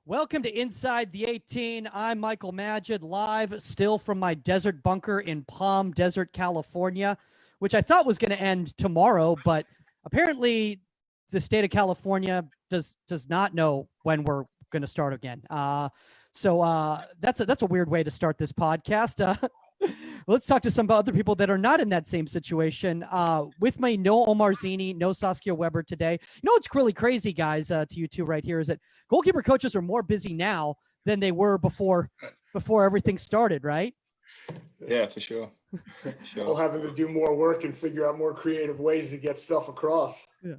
Welcome to Inside the 18. I'm Michael Magid, live still from my desert bunker in Palm Desert, California, which I thought was going to end tomorrow, but apparently the state of California does not know when we're going to start again. So that's a weird way to start this podcast. Let's talk to some other people that are not in that same situation. With me, no Omar Zini, no Saskia Weber today. You know what's really crazy, guys, to you two right here is that goalkeeper coaches are more busy now than they were before everything started, right? Yeah, for sure. All having to do more work and figure out more creative ways to get stuff across. Yeah.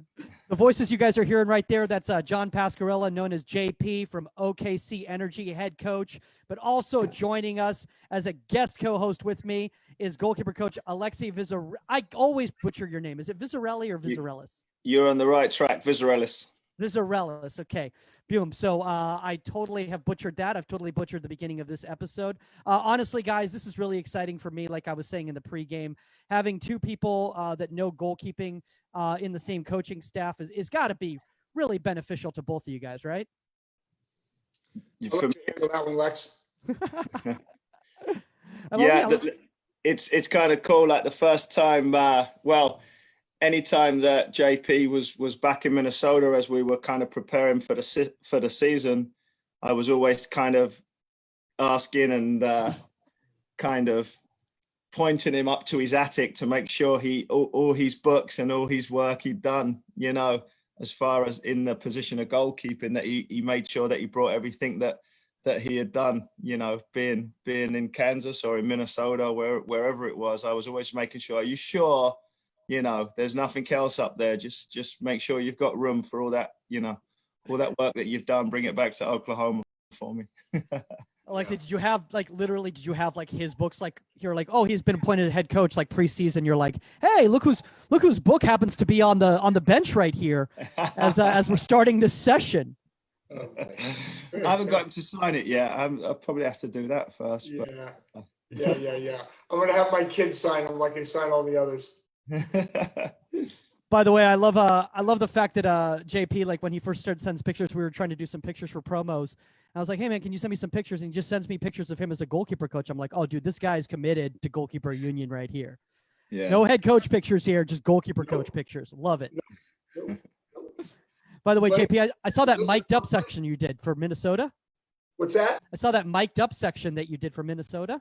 The voices you guys are hearing right there, that's John Pascarella, known as JP from OKC Energy, head coach, but also joining us as a guest co-host with me is goalkeeper coach Alexis Vizarelis. I always butcher your name. Is it Vizarelis or Vizarelis? You're on the right track, Vizarelis. Vizarelis. Okay. Boom. So I totally have butchered that. I've totally butchered the beginning of this episode. Honestly, guys, this is really exciting for me. Like I was saying in the pregame, having two people that know goalkeeping in the same coaching staff is got to be really beneficial to both of you guys, right? I'll let you handle that one, Lex. Yeah, it's kind of cool. Like the first time, anytime that JP was back in Minnesota as we were kind of preparing for the season, I was always kind of asking and kind of pointing him up to his attic to make sure all his books and all his work he'd done, you know, as far as in the position of goalkeeping, that he made sure that he brought everything that he had done, you know, being in Kansas or in Minnesota, wherever it was. I was always making sure, are you sure? You know, there's nothing else up there. Just make sure you've got room for all that, you know, all that work that you've done. Bring it back to Oklahoma for me. Alexis, did you have his books like you're like, oh, he's been appointed head coach like preseason? You're like, hey, look whose book happens to be on the bench right here as we're starting this session. Okay. I haven't got him to sign it yet. I'll probably have to do that first. Yeah. But. Yeah. I'm gonna have my kids sign them like I sign all the others. By the way, I love the fact that JP, like when he first started sending pictures, we were trying to do some pictures for promos. I was like, hey man, can you send me some pictures? And he just sends me pictures of him as a goalkeeper coach. I'm like, oh dude, this guy's committed to goalkeeper union right here. Yeah. No head coach pictures here, just goalkeeper coach pictures. Love it. By the way, JP, I saw that mic'd up section you did for Minnesota. What's that? I saw that mic'd up section that you did for Minnesota.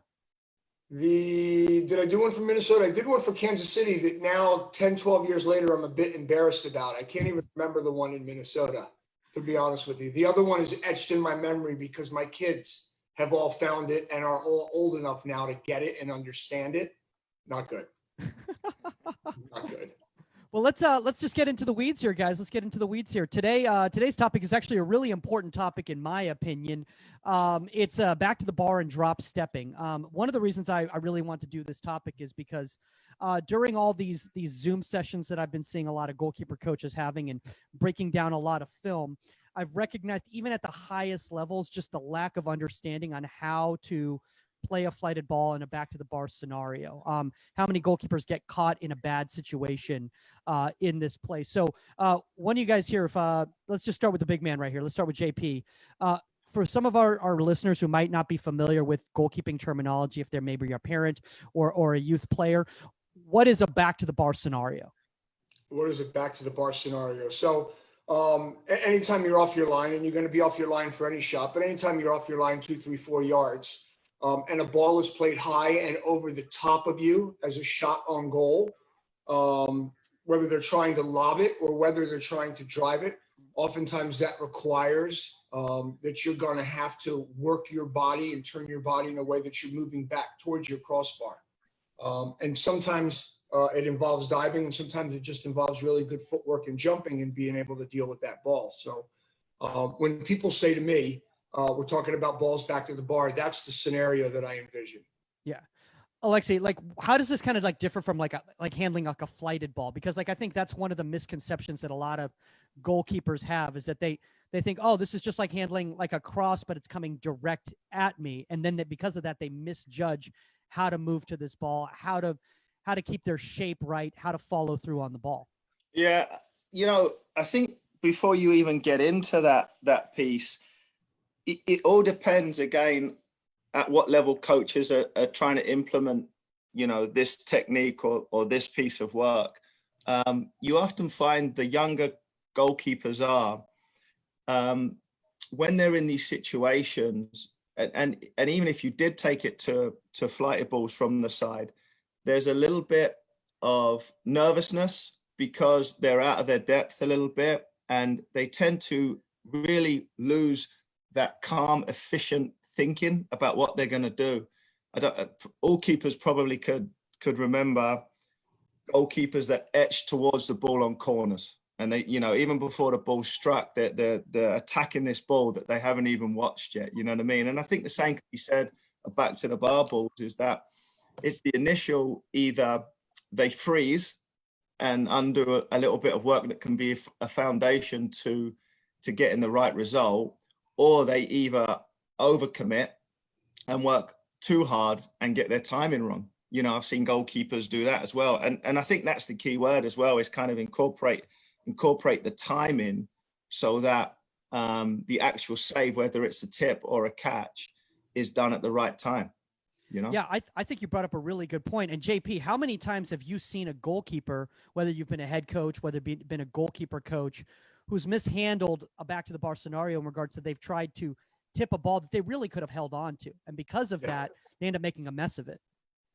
Did I do one for Minnesota? I did one for Kansas City that now 10, 12 years later, I'm a bit embarrassed about. I can't even remember the one in Minnesota, to be honest with you. The other one is etched in my memory because my kids have all found it and are all old enough now to get it and understand it. Not good. Not good. Well, let's just get into the weeds here, guys. Let's get into the weeds here. Today's topic is actually a really important topic, in my opinion. It's back to the bar and drop stepping. One of the reasons I really want to do this topic is because during all these Zoom sessions that I've been seeing a lot of goalkeeper coaches having and breaking down a lot of film, I've recognized even at the highest levels, just the lack of understanding on how to play a flighted ball in a back to the bar scenario. How many goalkeepers get caught in a bad situation in this play? So one of you guys here, let's just start with the big man right here. Let's start with JP. For some of our listeners who might not be familiar with goalkeeping terminology, if they're maybe a parent or a youth player, what is a back to the bar scenario? What is a back to the bar scenario? So anytime you're off your line, and you're going to be off your line for any shot, but anytime you're off your line 2, 3, 4 yards, and a ball is played high and over the top of you as a shot on goal, whether they're trying to lob it or whether they're trying to drive it, oftentimes that requires that you're going to have to work your body and turn your body in a way that you're moving back towards your crossbar. And sometimes it involves diving, and sometimes it just involves really good footwork and jumping and being able to deal with that ball. So when people say to me, we're talking about balls back to the bar, that's the scenario that I envision. Yeah. Alexi, like, how does this kind of like differ from like handling like a flighted ball? Because like, I think that's one of the misconceptions that a lot of goalkeepers have, is that they think, oh, this is just like handling like a cross, but it's coming direct at me. And then because of that, they misjudge how to move to this ball, how to keep their shape right, how to follow through on the ball. Yeah. You know, I think before you even get into that piece, it all depends again at what level coaches are trying to implement, this technique or this piece of work. You often find the younger goalkeepers are, when they're in these situations, and even if you did take it to flighted balls from the side, there's a little bit of nervousness because they're out of their depth a little bit, and they tend to really lose that calm, efficient thinking about what they're going to do. All keepers probably could remember goalkeepers that etched towards the ball on corners, and they, even before the ball struck, they're attacking this ball that they haven't even watched yet. You know what I mean? And I think the same can be said back to the bar balls, is that it's the initial, either they freeze and undo a little bit of work that can be a foundation to getting the right result, or they either overcommit and work too hard and get their timing wrong. I've seen goalkeepers do that as well. And I think that's the key word as well, is kind of incorporate the timing so that the actual save, whether it's a tip or a catch, is done at the right time. Yeah, I think you brought up a really good point. And JP, how many times have you seen a goalkeeper, whether you've been a head coach, whether you've been a goalkeeper coach, who's mishandled a back to the bar scenario in regards to they've tried to tip a ball that they really could have held on to, and because of that, they end up making a mess of it.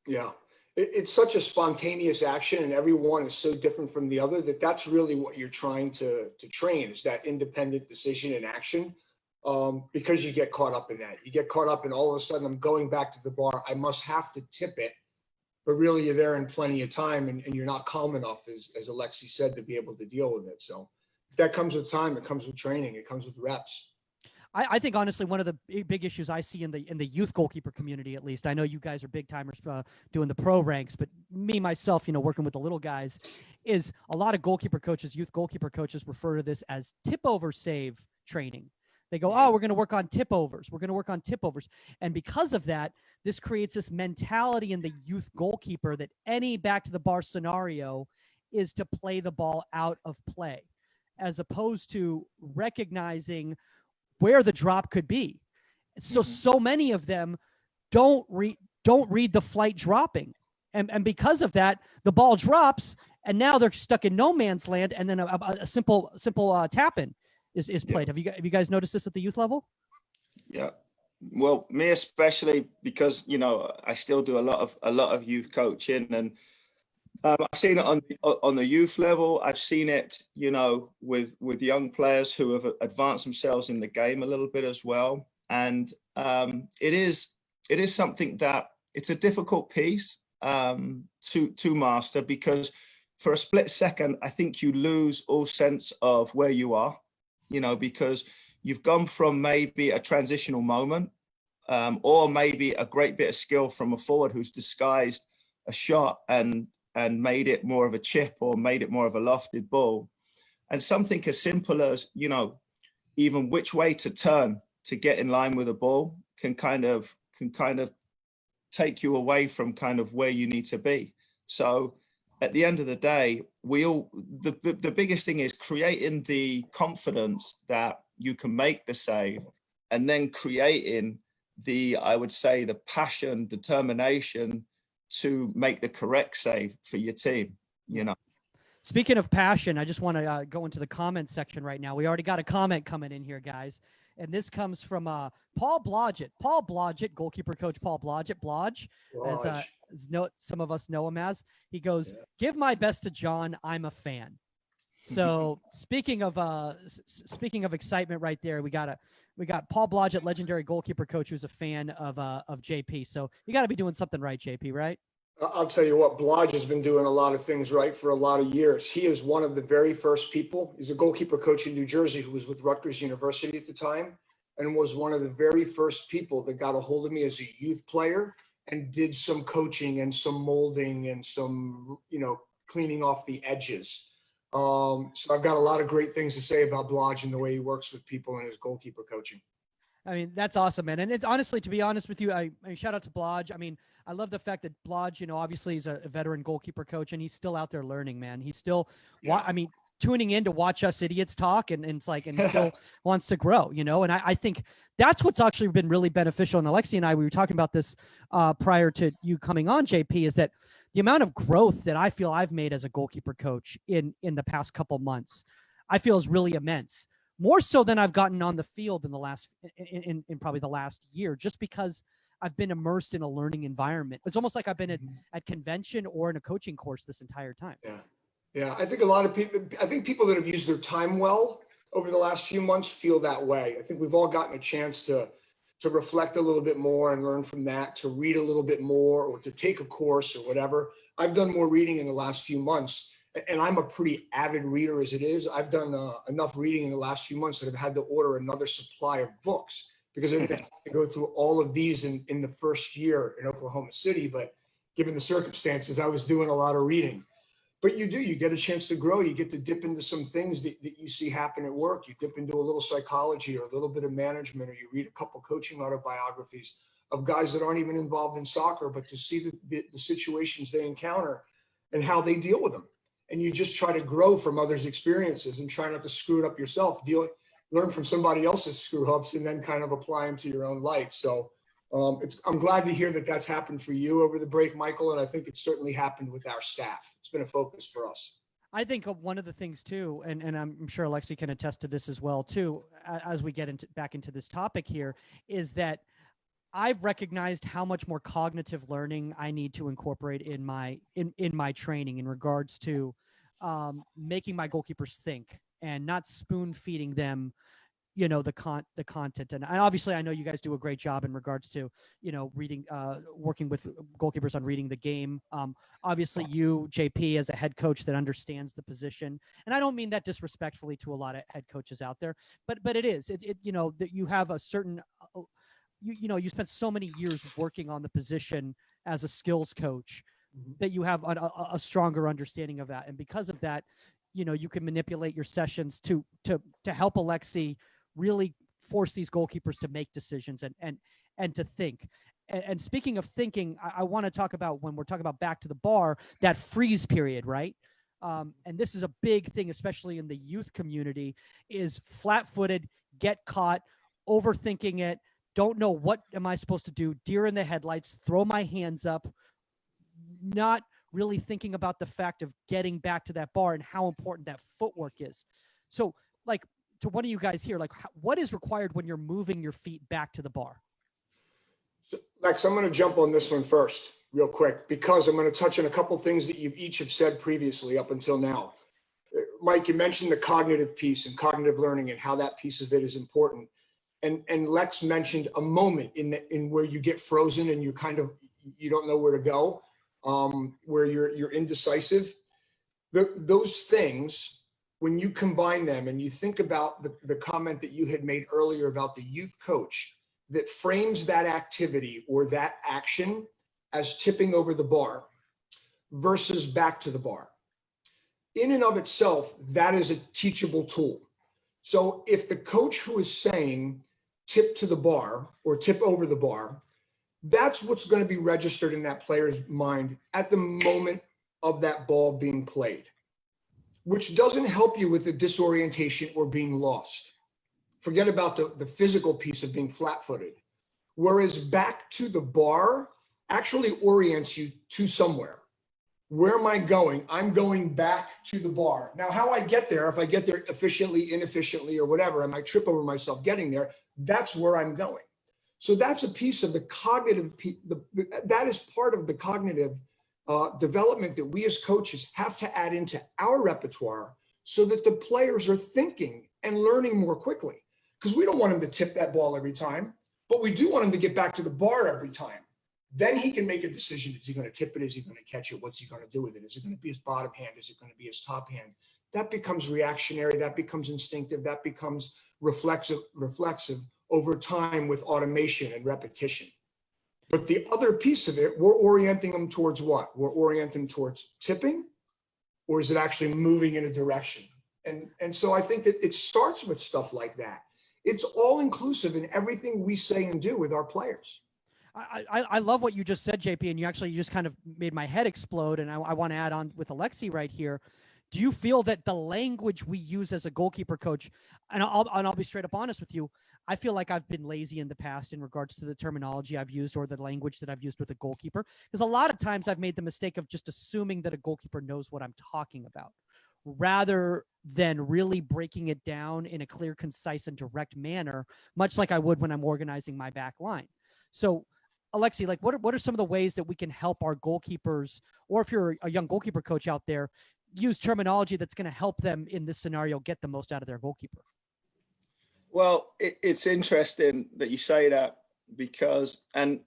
Yeah, it's such a spontaneous action, and everyone is so different from the other that's really what you're trying to train, is that independent decision and action. Because you get caught up in that. You get caught up in, all of a sudden, I'm going back to the bar, I must have to tip it, but really you're there in plenty of time, and you're not calm enough, as Alexis said, to be able to deal with it. So that comes with time, it comes with training, it comes with reps. I think honestly, one of the big issues I see in the youth goalkeeper community, at least, I know you guys are big timers doing the pro ranks, but me, myself, working with the little guys, is a lot of goalkeeper coaches, youth goalkeeper coaches, refer to this as tip over save training. They go, oh, we're going to work on tip overs. We're going to work on tip overs. And because of that, this creates this mentality in the youth goalkeeper that any back to the bar scenario is to play the ball out of play, as opposed to recognizing where the drop could be. So many of them don't read the flight dropping. And because of that, the ball drops, and now they're stuck in no man's land, and then a simple tap in is played. Have you guys noticed this at the youth level? Yeah. Well, me especially, because I still do a lot of youth coaching, and I've seen it on the youth level. I've seen it, with young players who have advanced themselves in the game a little bit as well. And it is something that it's a difficult piece to master, because for a split second, I think you lose all sense of where you are. Because you've gone from maybe a transitional moment, or maybe a great bit of skill from a forward who's disguised a shot and made it more of a chip, or made it more of a lofted ball. And something as simple as, even which way to turn to get in line with a ball can kind of take you away from kind of where you need to be. So at the end of the day, the biggest thing is creating the confidence that you can make the save, and then creating I would say, the passion, determination to make the correct save for your team. Speaking of passion, I just want to go into the comment section right now. We already got a comment coming in here, guys. And this comes from Paul Blodgett. Paul Blodgett, goalkeeper coach Paul Blodgett. Blodge, as some of us know him as. He goes, "Give my best to John. I'm a fan." So speaking of excitement right there, we got Paul Blodgett, legendary goalkeeper coach, who's a fan of JP. So you got to be doing something right, JP, right? I'll tell you what, Blodge has been doing a lot of things right for a lot of years. He is one of the very first people. He's a goalkeeper coach in New Jersey who was with Rutgers University at the time, and was one of the very first people that got a hold of me as a youth player and did some coaching and some molding and some, cleaning off the edges. So I've got a lot of great things to say about Blodge and the way he works with people in his goalkeeper coaching. I mean, that's awesome, man. And it's honestly, to be honest with you, I shout out to Blodge. I mean, I love the fact that Blodge, obviously he's a veteran goalkeeper coach, and he's still out there learning, man. He's still, tuning in to watch us idiots talk, and it's like, and still wants to grow, you know? And I think that's what's actually been really beneficial. And Alexi and I, we were talking about this prior to you coming on, JP, is that the amount of growth that I feel I've made as a goalkeeper coach in the past couple months, I feel is really immense. More so than I've gotten on the field in the last, in probably the last year, just because I've been immersed in a learning environment. It's almost like I've been at convention or in a coaching course this entire time. Yeah. Yeah. I think a lot of people, people that have used their time well over the last few months feel that way. I think we've all gotten a chance to reflect a little bit more and learn from that, to read a little bit more, or to take a course or whatever. I've done more reading in the last few months, and I'm a pretty avid reader as it is. I've done enough reading in the last few months that I've had to order another supply of books, because I didn't have to go through all of these in the first year in Oklahoma City. But given the circumstances, I was doing a lot of reading. But you get a chance to grow. You get to dip into some things that you see happen at work. You dip into a little psychology or a little bit of management, or you read a couple coaching autobiographies of guys that aren't even involved in soccer, but to see the situations they encounter and how they deal with them. And you just try to grow from others' experiences and try not to screw it up yourself. Learn from somebody else's screw ups and then kind of apply them to your own life. So I'm glad to hear that that's happened for you over the break, Michael. And I think it's certainly happened with our staff. It's been a focus for us. I think one of the things too, and I'm sure Alexi can attest to this as well too, as we get back into this topic here, is that I've recognized how much more cognitive learning I need to incorporate in my training in regards to making my goalkeepers think and not spoon feeding them, you know, the content. And obviously I know you guys do a great job in regards to, you know, reading, working with goalkeepers on reading the game. Obviously you, JP, as a head coach that understands the position, and I don't mean that disrespectfully to a lot of head coaches out there, but it is, you know, that you have a certain, you know, you spent so many years working on the position as a skills coach that you have a stronger understanding of that. And because of that, you know, you can manipulate your sessions to help Alexi really force these goalkeepers to make decisions and to think. And speaking of thinking, I want to talk about, when we're talking about back to the bar, that freeze period, right? And this is a big thing, especially in the youth community, is flat-footed, get caught, overthinking it, don't know what am I supposed to do, deer in the headlights, throw my hands up, not really thinking about the fact of getting back to that bar and how important that footwork is. So, like, to one of you guys here, like, what is required when you're moving your feet back to the bar? So, Lex, I'm going to jump on this one first real quick, because I'm going to touch on a couple things that you've each have said previously up until now. Mike, you mentioned the cognitive piece and cognitive learning and how that piece of it is important. And Lex mentioned a moment in where you get frozen and you don't know where to go, where you're indecisive. Those things, when you combine them and you think about the comment that you had made earlier about the youth coach that frames that activity or that action as tipping over the bar versus back to the bar, in and of itself, that is a teachable tool. So if the coach who is saying tip to the bar or tip over the bar, that's what's going to be registered in that player's mind at the moment of that ball being played, which doesn't help you with the disorientation or being lost. Forget about the physical piece of being flat-footed. Whereas back to the bar actually orients you to somewhere. Where am I going? I'm going back to the bar. Now, how I get there, if I get there efficiently, inefficiently, or whatever, I might trip over myself getting there, that's where I'm going. So that's a piece of the cognitive, that is part of the cognitive development that we as coaches have to add into our repertoire so that the players are thinking and learning more quickly. Because we don't want them to tip that ball every time, but we do want them to get back to the bar every time. Then he can make a decision. Is he going to tip it? Is he going to catch it? What's he going to do with it? Is it going to be his bottom hand? Is it going to be his top hand? That becomes reactionary. That becomes instinctive. That becomes reflexive over time with automation and repetition. But the other piece of it, we're orienting them towards what? We're orienting them towards tipping, or is it actually moving in a direction? And so I think that it starts with stuff like that. It's all inclusive in everything we say and do with our players. I love what you just said, JP, and you just kind of made my head explode. And I want to add on with Alexi right here Do you feel that the language we use as a goalkeeper coach, and I'll be straight up honest with you, I feel like I've been lazy in the past in regards to the terminology I've used or the language that I've used with a goalkeeper, because a lot of times I've made the mistake of just assuming that a goalkeeper knows what I'm talking about, rather than really breaking it down in a clear, concise, and direct manner, much like I would when I'm organizing my back line. So, Alexis, like, what are some of the ways that we can help our goalkeepers, or if you're a young goalkeeper coach out there, use terminology that's going to help them in this scenario get the most out of their goalkeeper? Well, it's interesting that you say that, because, and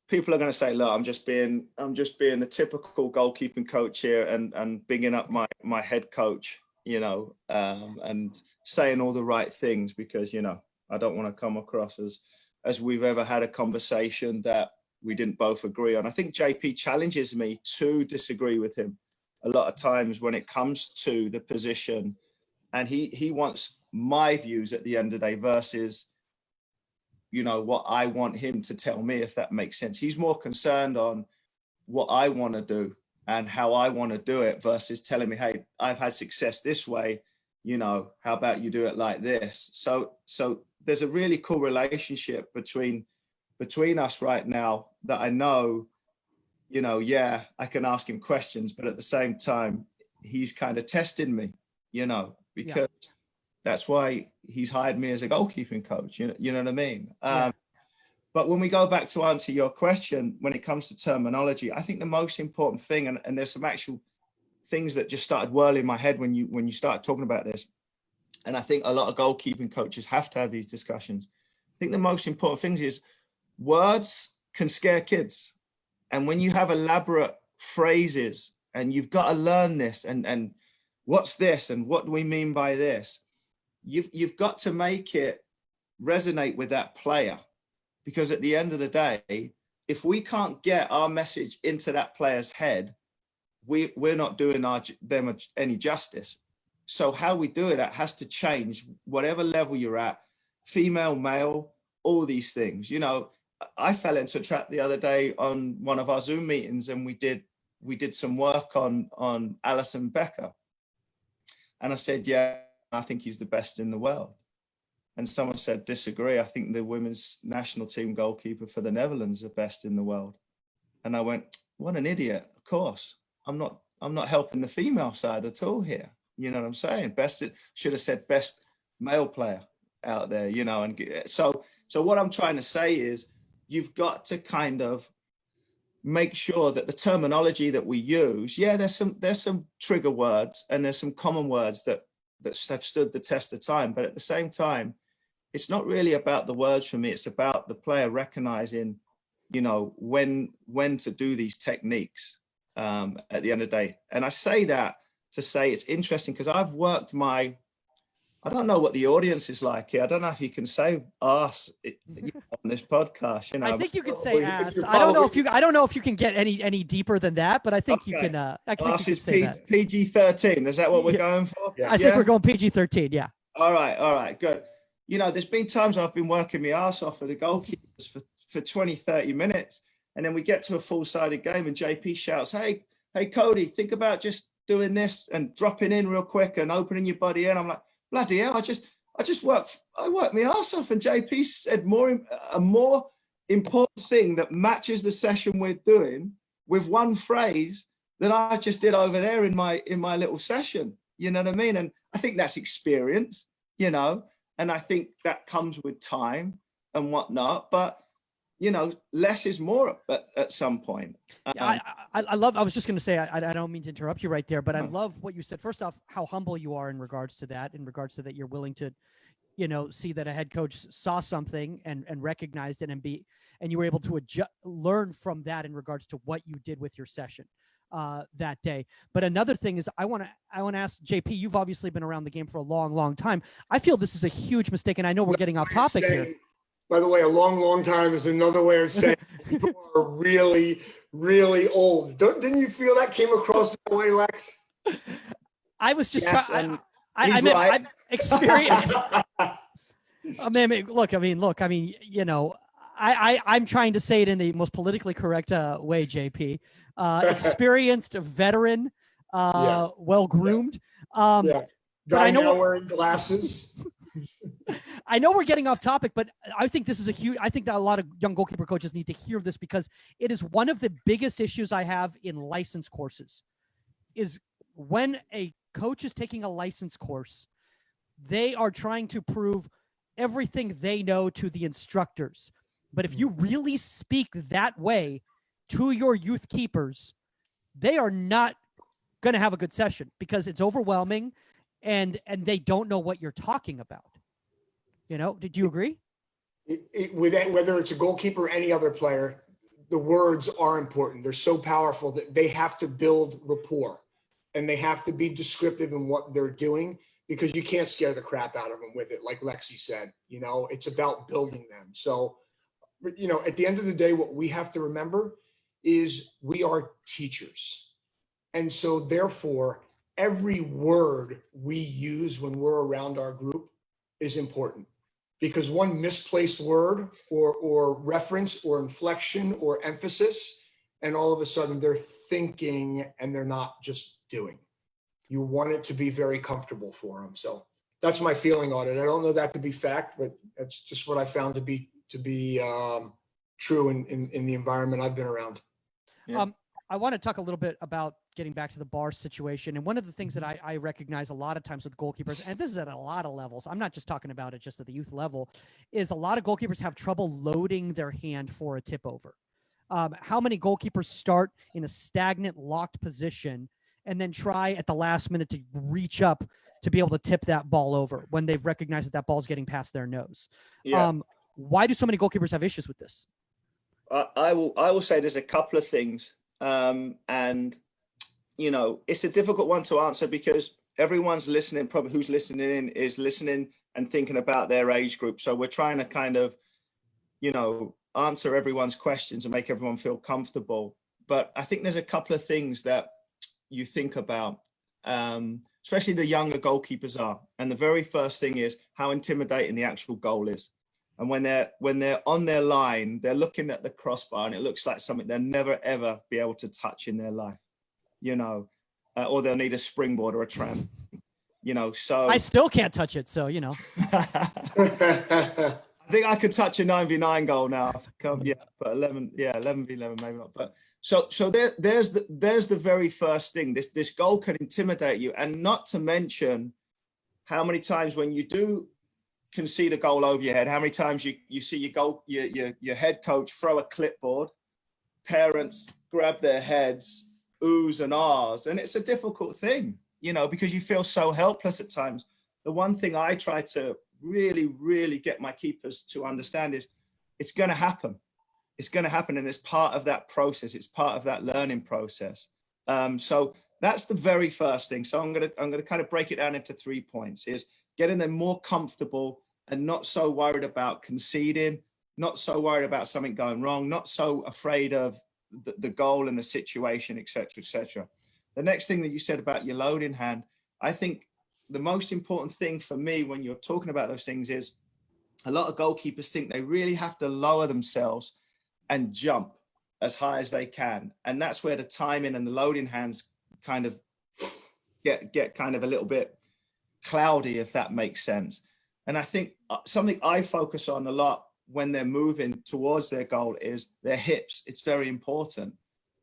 people are going to say, look, I'm just being the typical goalkeeping coach here and bigging up my head coach, you know, and saying all the right things, because, you know, I don't want to come across as we've ever had a conversation that we didn't both agree on. I think JP challenges me to disagree with him a lot of times when it comes to the position, and he wants my views at the end of the day versus, you know, what I want him to tell me, if that makes sense. He's more concerned on what I want to do and how I want to do it versus telling me, hey, I've had success this way, you know, how about you do it like this? So there's a really cool relationship between us right now that I know, you know, yeah, I can ask him questions, but at the same time, he's kind of testing me, you know, because that's why he's hired me as a goalkeeping coach. You know what I mean? But when we go back to answer your question, when it comes to terminology, I think the most important thing, and there's some actual things that just started whirling in my head when you start talking about this, and I think a lot of goalkeeping coaches have to have these discussions. I think the most important thing is words can scare kids. And when you have elaborate phrases and you've got to learn this and what's this and what do we mean by this, you've got to make it resonate with that player, because at the end of the day, if we can't get our message into that player's head, we're not doing them any justice. So how we do it, that has to change, whatever level you're at, female, male, all these things. You know, I fell into a trap the other day on one of our Zoom meetings, and we did some work on Alison Becker. And I said, yeah, I think he's the best in the world. And someone said, disagree. I think the women's national team goalkeeper for the Netherlands are best in the world. And I went, what an idiot. Of course, I'm not helping the female side at all here. You know what I'm saying? Should have said best male player out there, you know. And so what I'm trying to say is, you've got to kind of make sure that the terminology that we use, there's some trigger words and there's some common words that have stood the test of time. But at the same time, it's not really about the words for me. It's about the player recognizing, you know, when to do these techniques at the end of the day. And I say that to say it's interesting, because I've worked I don't know what the audience is like here. I don't know if you can say ass on this podcast. You know, I think you could say ass. I don't know if you can get any deeper than that, but I think you can. I think you can say that. PG-13. Is that what we're going for? Yeah. I think we're going PG-13. Yeah. All right, good. You know, there's been times I've been working my ass off for the goalkeepers for 20, 30 minutes, and then we get to a full-sided game, and JP shouts, "Hey, Cody, think about just doing this and dropping in real quick and opening your body in." I'm like, bloody hell, I worked my ass off, and JP said a more important thing that matches the session we're doing with one phrase than I just did over there in my little session. You know what I mean? And I think that's experience, you know, and I think that comes with time and whatnot. But you know, less is more at some point. I was just going to say, I don't mean to interrupt you right there, but I love what you said. First off, how humble you are in regards to that, that you're willing to, you know, see that a head coach saw something and recognized it, and you were able to learn from that in regards to what you did with your session that day. But another thing is, I want to ask JP, you've obviously been around the game for a long, long time. I feel this is a huge mistake, and I know we're getting off topic here. By the way, a long, long time is another way of saying people are really, really old. Didn't you feel that came across that way, Lex? I was just trying. I'm experienced. Look, you know, I'm trying to say it in the most politically correct way, JP. Experienced veteran Yeah. well groomed. Yeah. But I Guy know now wearing glasses. I know we're getting off topic, but I think this is I think that a lot of young goalkeeper coaches need to hear this, because it is one of the biggest issues I have in license courses is when a coach is taking a license course, they are trying to prove everything they know to the instructors. But if you really speak that way to your youth keepers, they are not going to have a good session, because it's overwhelming and they don't know what you're talking about. You know, did you agree? Whether it's a goalkeeper or any other player, the words are important. They're so powerful that they have to build rapport, and they have to be descriptive in what they're doing, because you can't scare the crap out of them with it. Like Lexi said, you know, it's about building them. So, you know, at the end of the day, what we have to remember is we are teachers. And so therefore, every word we use when we're around our group is important, because one misplaced word or reference or inflection or emphasis, and all of a sudden they're thinking and they're not just doing. You want it to be very comfortable for them. So that's my feeling on it. I don't know that to be fact, but that's just what I found to be true in the environment I've been around. Yeah. I want to talk a little bit about getting back to the bar situation. And one of the things that I recognize a lot of times with goalkeepers, and this is at a lot of levels, I'm not just talking about it just at the youth level, is a lot of goalkeepers have trouble loading their hand for a tip over. How many goalkeepers start in a stagnant, locked position and then try at the last minute to reach up to be able to tip that ball over when they've recognized that that ball's getting past their nose? Yeah. Why do so many goalkeepers have issues with this? I will say there's a couple of things. And, you know, it's a difficult one to answer, because everyone's listening, probably who's listening in is listening and thinking about their age group. So we're trying to kind of, you know, answer everyone's questions and make everyone feel comfortable. But I think there's a couple of things that you think about, especially the younger goalkeepers are. And the very first thing is how intimidating the actual goal is. And when they're on their line, they're looking at the crossbar and it looks like something they'll never, ever be able to touch in their life, you know, or they'll need a springboard or a tramp, you know, so. I still can't touch it. So, you know. I think I could touch a 9v9 goal now. Yeah, but 11v11, maybe not. But so there's the very first thing. This goal can intimidate you, and not to mention how many times when you do concede a goal over your head, how many times you see your head coach throw a clipboard, parents grab their heads, oohs and ahs, and it's a difficult thing, you know, because you feel so helpless at times. The one thing I try to really get my keepers to understand is it's going to happen. It's going to happen, and it's part of that process. It's part of that learning process. So that's the very first thing. So I'm going to kind of break it down into 3 points: is getting them more comfortable and not so worried about conceding, not so worried about something going wrong, not so afraid of the goal and the situation, et cetera, et cetera. The next thing that you said about your loading hand, I think the most important thing for me when you're talking about those things is a lot of goalkeepers think they really have to lower themselves and jump as high as they can. And that's where the timing and the loading hands kind of get kind of a little bit cloudy, if that makes sense. And I think something I focus on a lot when they're moving towards their goal is their hips. It's very important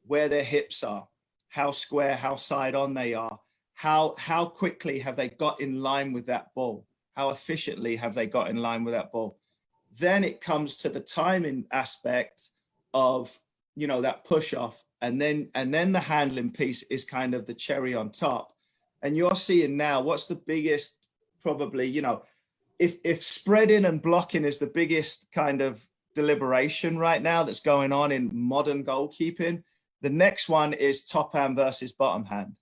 where their hips are, how square, how side on they are, how quickly have they got in line with that ball, how efficiently have they got in line with that ball. Then it comes to the timing aspect of, you know, that push off, and then the handling piece is kind of the cherry on top. And you're seeing now what's the biggest, probably, you know, if spreading and blocking is the biggest kind of deliberation right now that's going on in modern goalkeeping, the next one is top hand versus bottom hand,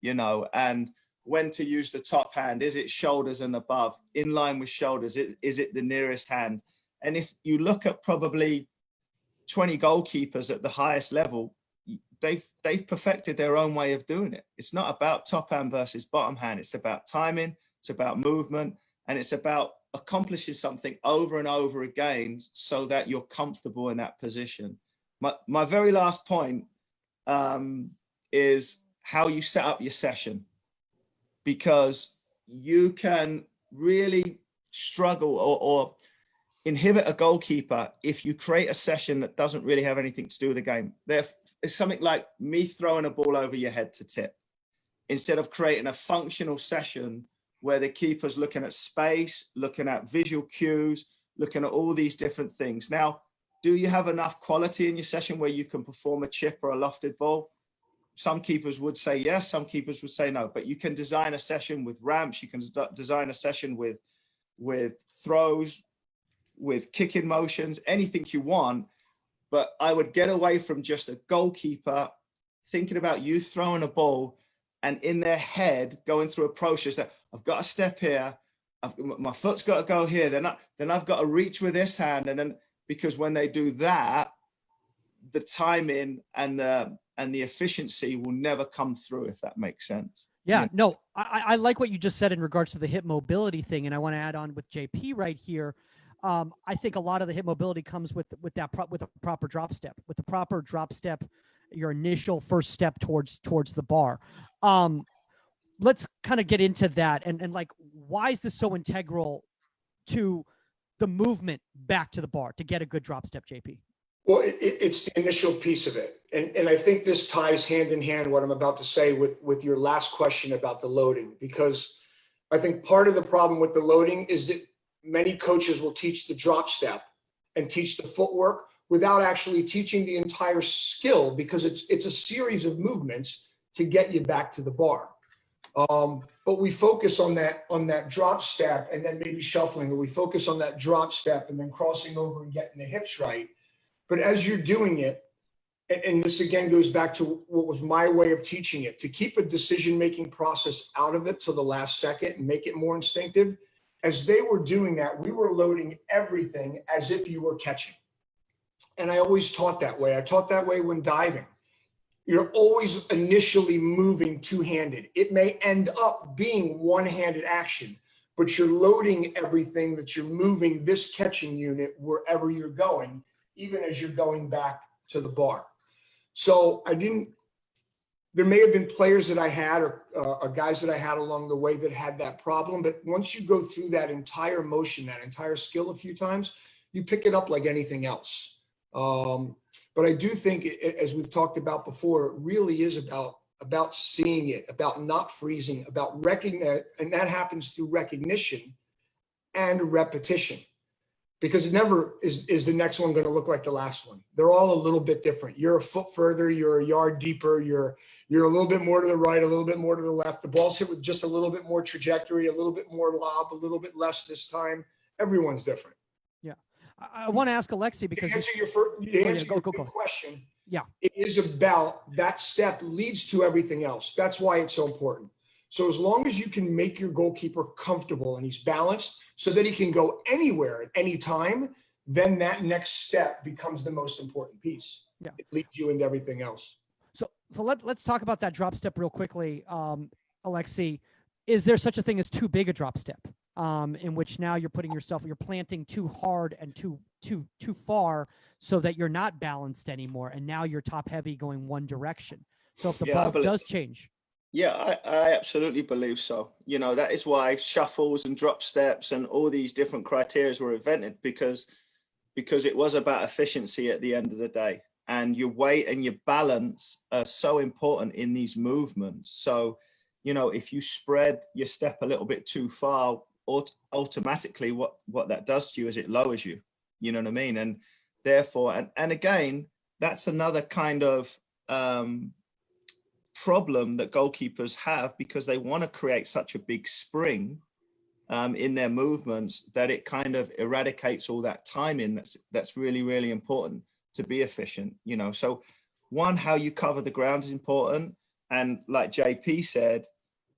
you know, and when to use the top hand. Is it shoulders and above, in line with shoulders? Is it the nearest hand? And if you look at probably 20 goalkeepers at the highest level, they've perfected their own way of doing it. It's not about top hand versus bottom hand. It's about timing, it's about movement, and it's about accomplishing something over and over again so that you're comfortable in that position. My very last point is how you set up your session, because you can really struggle or inhibit a goalkeeper if you create a session that doesn't really have anything to do with the game. There is something like me throwing a ball over your head to tip, instead of creating a functional session where the keeper's looking at space, looking at visual cues, looking at all these different things. Now, do you have enough quality in your session where you can perform a chip or a lofted ball? Some keepers would say yes, some keepers would say no, but you can design a session with ramps, you can design a session with throws, with kicking motions, anything you want. But I would get away from just a goalkeeper thinking about you throwing a ball and in their head going through a process that I've got to step here, my foot's got to go here, then I've got to reach with this hand. And then, because when they do that, the timing and the efficiency will never come through, if that makes sense. Yeah, no, I like what you just said in regards to the hip mobility thing. And I want to add on with JP right here. I think a lot of the hip mobility comes with a proper drop step. With the proper drop step, your initial first step towards the bar. Let's kind of get into that and like, why is this so integral to the movement back to the bar to get a good drop step, JP? Well, it's the initial piece of it. And I think this ties hand in hand what I'm about to say with your last question about the loading, because I think part of the problem with the loading is that many coaches will teach the drop step and teach the footwork without actually teaching the entire skill, because it's a series of movements to get you back to the bar. But we focus on that drop step and then maybe shuffling, or we focus on that drop step and then crossing over and getting the hips right. But as you're doing it, and this again goes back to what was my way of teaching it, to keep a decision-making process out of it till the last second and make it more instinctive. As they were doing that, we were loading everything as if you were catching. And I always taught that way. I taught that way when diving. You're always initially moving two-handed. It may end up being one-handed action, but you're loading everything that you're moving this catching unit wherever you're going, even as you're going back to the bar. So there may have been players that I had or guys that I had along the way that had that problem. But once you go through that entire motion, that entire skill a few times, you pick it up like anything else. But I do think, as we've talked about before, it really is about seeing it, about not freezing, about recognizing, and that happens through recognition and repetition. Because it never is the next one going to look like the last one. They're all a little bit different. You're a foot further, you're a yard deeper, you're a little bit more to the right, a little bit more to the left. The ball's hit with just a little bit more trajectory, a little bit more lob, a little bit less this time. Everyone's different. Yeah. I want to ask Alexis, because to answer your question, yeah, it is about that step leads to everything else. That's why it's so important. So as long as you can make your goalkeeper comfortable and he's balanced so that he can go anywhere at any time, then that next step becomes the most important piece. Yeah. It leads you into everything else. So let's talk about that drop step real quickly. Alexis, is there such a thing as too big a drop step, in which now you're planting too hard and too far so that you're not balanced anymore, and now you're top heavy going one direction? So if the ball does change. Yeah, I absolutely believe so. You know, that is why shuffles and drop steps and all these different criteria were invented, because it was about efficiency at the end of the day. And your weight and your balance are so important in these movements. So, you know, if you spread your step a little bit too far, automatically what that does to you is it lowers you. You know what I mean? And therefore, and again, that's another kind of problem that goalkeepers have, because they want to create such a big spring in their movements that it kind of eradicates all that timing that's really, really important to be efficient, you know. So one, how you cover the ground is important, and like JP said,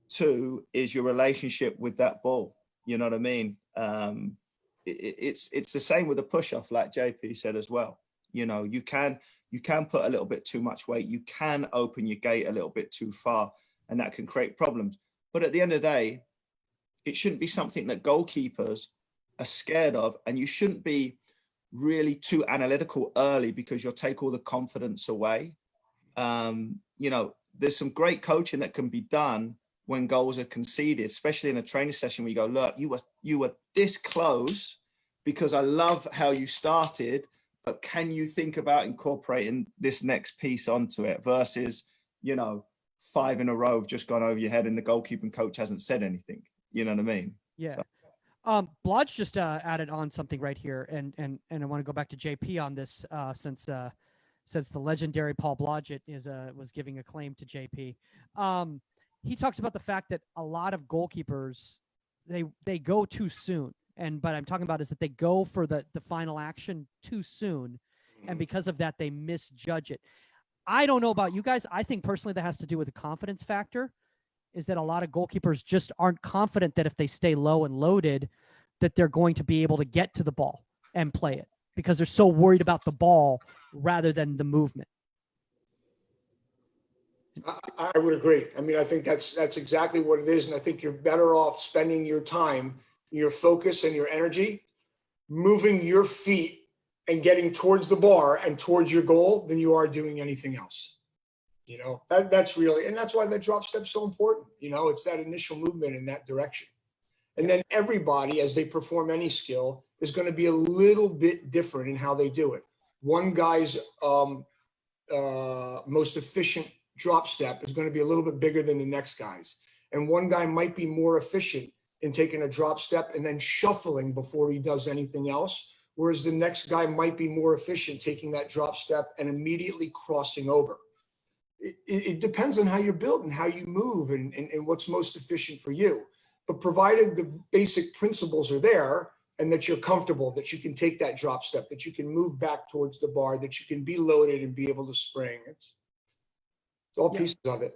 two is your relationship with that ball. You know what I mean? It's the same with a push-off, like JP said as well. You know, you can put a little bit too much weight. You can open your gate a little bit too far, and that can create problems. But at the end of the day, it shouldn't be something that goalkeepers are scared of, and you shouldn't be really too analytical early, because you'll take all the confidence away. You know, there's some great coaching that can be done when goals are conceded, especially in a training session where you go, look, you were this close because I love how you started, but can you think about incorporating this next piece onto it versus, 5 in a row have just gone over your head and the goalkeeping coach hasn't said anything. You know what I mean? Yeah. So. Blodge just added on something right here, and I want to go back to JP on this since the legendary Paul Blodgett was giving a claim to JP. He talks about the fact that a lot of goalkeepers they go too soon, but I'm talking about is that they go for the final action too soon, and because of that they misjudge it. I don't know about you guys. I think personally that has to do with the confidence factor. Is that a lot of goalkeepers just aren't confident that if they stay low and loaded, that they're going to be able to get to the ball and play it because they're so worried about the ball rather than the movement. I would agree. I mean, I think that's exactly what it is. And I think you're better off spending your time, your focus and your energy, moving your feet and getting towards the bar and towards your goal than you are doing anything else. That's really, and that's why that drop step's so important. It's that initial movement in that direction. And then everybody, as they perform any skill, is going to be a little bit different in how they do it. One guy's most efficient drop step is going to be a little bit bigger than the next guy's. And one guy might be more efficient in taking a drop step and then shuffling before he does anything else. Whereas the next guy might be more efficient taking that drop step and immediately crossing over. It depends on how you're built and how you move and what's most efficient for you. But provided the basic principles are there and that you're comfortable, that you can take that drop step, that you can move back towards the bar, that you can be loaded and be able to spring. It's all pieces of it.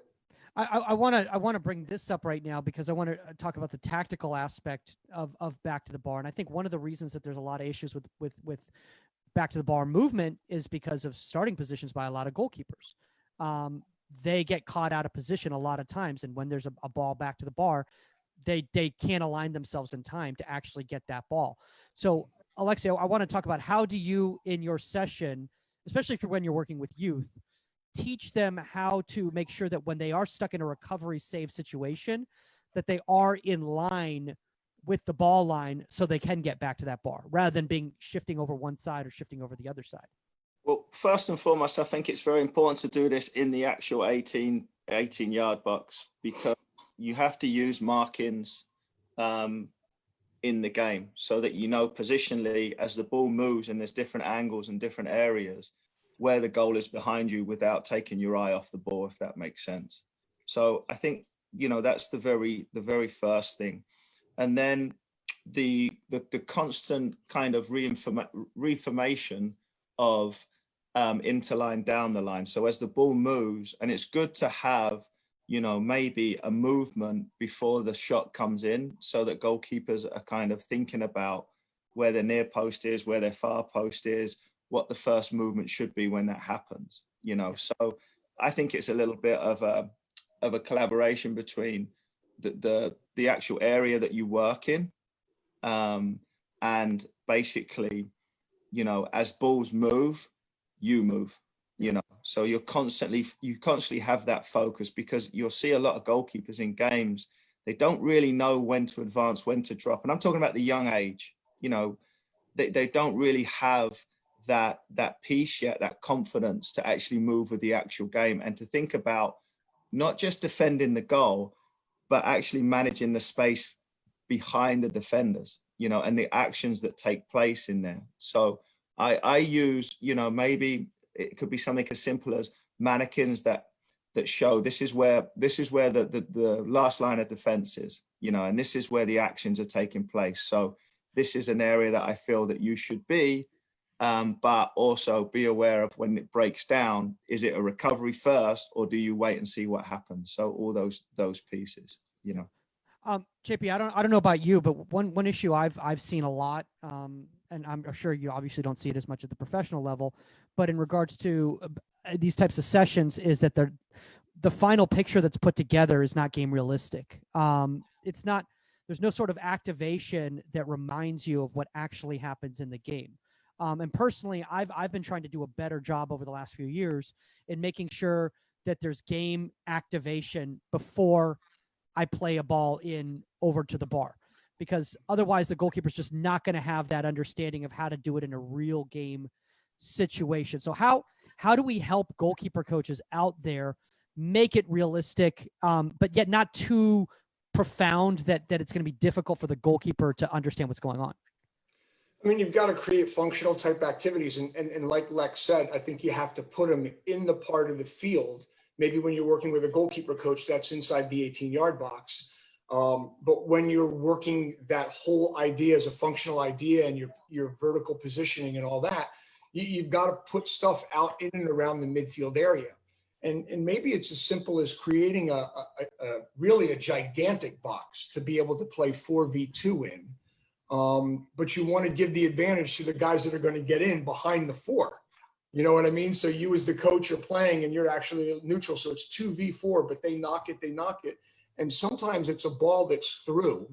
I want to bring this up right now because I want to talk about the tactical aspect of back to the bar. And I think one of the reasons that there's a lot of issues with back to the bar movement is because of starting positions by a lot of goalkeepers. They get caught out of position a lot of times. And when there's a ball back to the bar, they can't align themselves in time to actually get that ball. So Alexis, I want to talk about how do you in your session, especially when you're working with youth, teach them how to make sure that when they are stuck in a recovery save situation, that they are in line with the ball line so they can get back to that bar rather than shifting over one side or shifting over the other side. Well, first and foremost, I think it's very important to do this in the actual 18-yard box because you have to use markings in the game so that positionally as the ball moves and there's different angles and different areas where the goal is behind you without taking your eye off the ball, if that makes sense. So I think, that's the very first thing. And then the constant kind of reformation of interline down the line. So as the ball moves, and it's good to have, maybe a movement before the shot comes in so that goalkeepers are kind of thinking about where their near post is, where their far post is, what the first movement should be when that happens, So I think it's a little bit of a collaboration between the actual area that you work in, and basically, as balls move, you move, So you constantly have that focus because you'll see a lot of goalkeepers in games. They don't really know when to advance, when to drop. And I'm talking about the young age, they don't really have that piece yet, that confidence to actually move with the actual game and to think about not just defending the goal, but actually managing the space behind the defenders, and the actions that take place in there. So I use, maybe it could be something as simple as mannequins that show this is where the last line of defense is, and this is where the actions are taking place. So this is an area that I feel that you should be, but also be aware of when it breaks down. Is it a recovery first, or do you wait and see what happens? So all those pieces, JP, I don't know about you, but one issue I've seen a lot, and I'm sure you obviously don't see it as much at the professional level, but in regards to these types of sessions, is that the final picture that's put together is not game realistic. It's not. There's no sort of activation that reminds you of what actually happens in the game. And personally, I've been trying to do a better job over the last few years in making sure that there's game activation before I play a ball in over to the bar, because otherwise the goalkeeper's just not going to have that understanding of how to do it in a real game situation. So how do we help goalkeeper coaches out there make it realistic, but yet not too profound that it's going to be difficult for the goalkeeper to understand what's going on? I mean, you've got to create functional type activities. And like Lex said, I think you have to put them in the part of the field. Maybe when you're working with a goalkeeper coach, that's inside the 18-yard box. But when you're working that whole idea as a functional idea and your vertical positioning and all that, you've got to put stuff out in and around the midfield area. And maybe it's as simple as creating a really a gigantic box to be able to play 4v2 in. But you want to give the advantage to the guys that are going to get in behind the 4. You know what I mean? So you as the coach are playing and you're actually neutral. So it's 2v4, but they knock it. And sometimes it's a ball that's through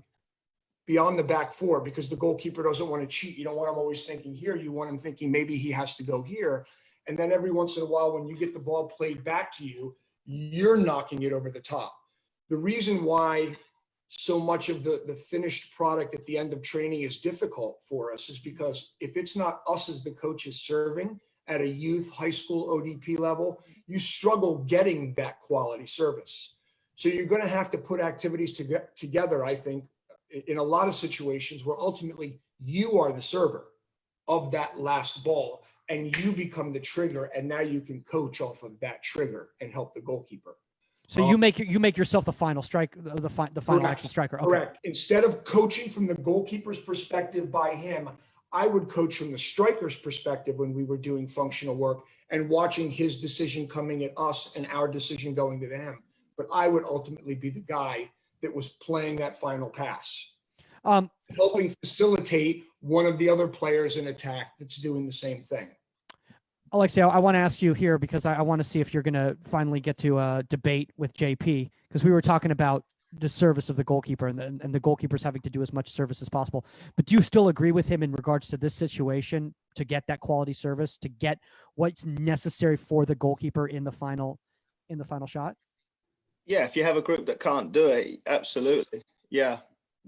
beyond the back 4 because the goalkeeper doesn't want to cheat. You don't want him always thinking here. You want him thinking maybe he has to go here. And then every once in a while, when you get the ball played back to you, you're knocking it over the top. The reason why so much of the finished product at the end of training is difficult for us is because if it's not us as the coaches serving at a youth high school ODP level, you struggle getting that quality service. So you're going to have to put activities together, I think, in a lot of situations where ultimately you are the server of that last ball and you become the trigger, and now you can coach off of that trigger and help the goalkeeper. So you make yourself the final strike, the final action striker. Okay. Correct. Instead of coaching from the goalkeeper's perspective by him, I would coach from the striker's perspective when we were doing functional work and watching his decision coming at us and our decision going to them. But I would ultimately be the guy that was playing that final pass, helping facilitate one of the other players in attack that's doing the same thing. Alexis, I want to ask you here because I want to see if you're going to finally get to a debate with JP, because we were talking about the service of the goalkeeper and the goalkeepers having to do as much service as possible. But do you still agree with him in regards to this situation to get that quality service, to get what's necessary for the goalkeeper in the final shot? Yeah, if you have a group that can't do it, absolutely. Yeah,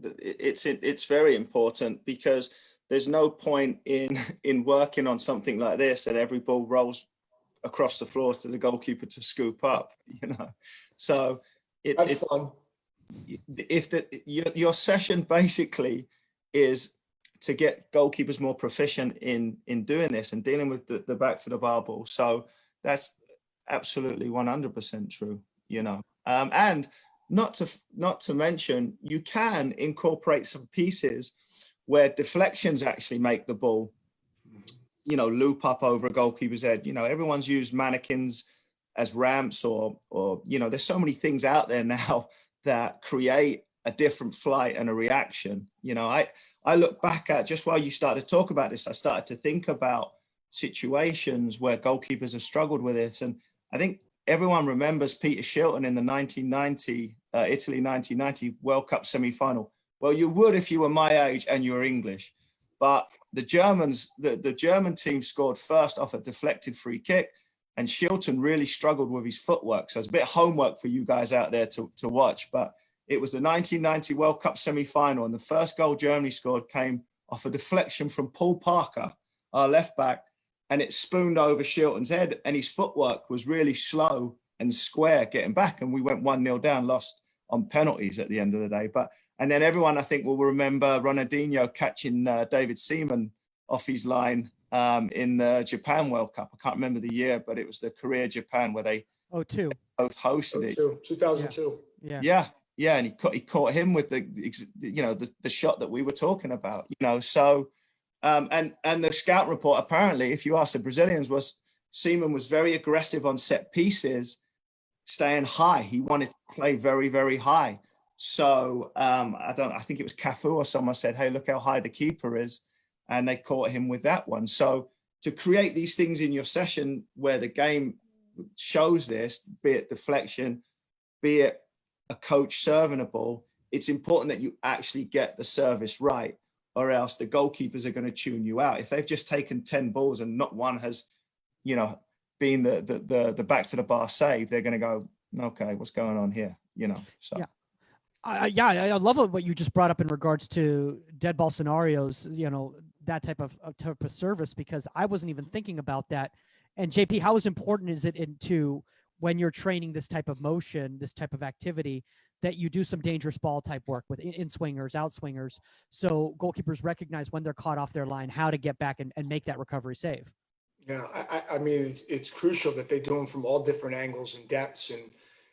it's very important because there's no point in working on something like this and every ball rolls across the floor to the goalkeeper to scoop up, you know. So it's fun. If your session basically is to get goalkeepers more proficient in doing this and dealing with the back to the bar ball. So that's absolutely 100% true, you know. And not to mention, you can incorporate some pieces where deflections actually make the ball, you know, loop up over a goalkeeper's head. You know, everyone's used mannequins as ramps or you know, there's so many things out there now that create a different flight and a reaction. You know, I look back at, just while you started to talk about this, I started to think about situations where goalkeepers have struggled with it. And I think everyone remembers Peter Shilton in the 1990, Italy 1990 World Cup semi-final. Well, you would if you were my age and you were English. But the Germans, the German team scored first off a deflected free kick, and Shilton really struggled with his footwork. So it's a bit of homework for you guys out there to watch. But it was the 1990 World Cup semi-final, and the first goal Germany scored came off a deflection from Paul Parker, our left back, and it spooned over Shilton's head, and his footwork was really slow and square getting back, and we went 1-0 down, lost on penalties at the end of the day. And then everyone, I think, will remember Ronaldinho catching David Seaman off his line in the Japan World Cup. I can't remember the year, but it was the Korea Japan where they both hosted it. 2002. Yeah. And he caught him with the shot that we were talking about. You know, so and the scout report, apparently, if you ask the Brazilians, was Seaman was very aggressive on set pieces, staying high. He wanted to play very, very high. So I think it was Cafu or someone said, hey, look how high the keeper is. And they caught him with that one. So to create these things in your session where the game shows this, be it deflection, be it a coach serving a ball, it's important that you actually get the service right, or else the goalkeepers are going to tune you out. If they've just taken 10 balls and not one has, you know, being the back to the bar save, they're going to go, okay, what's going on here? You know, so. Yeah. I love what you just brought up in regards to dead ball scenarios, you know, that type of service, because I wasn't even thinking about that. And JP, how important is it into when you're training this type of motion, this type of activity, that you do some dangerous ball type work with in swingers, out swingers, so goalkeepers recognize when they're caught off their line, how to get back and make that recovery save? Yeah, I mean, it's crucial that they do them from all different angles and depths.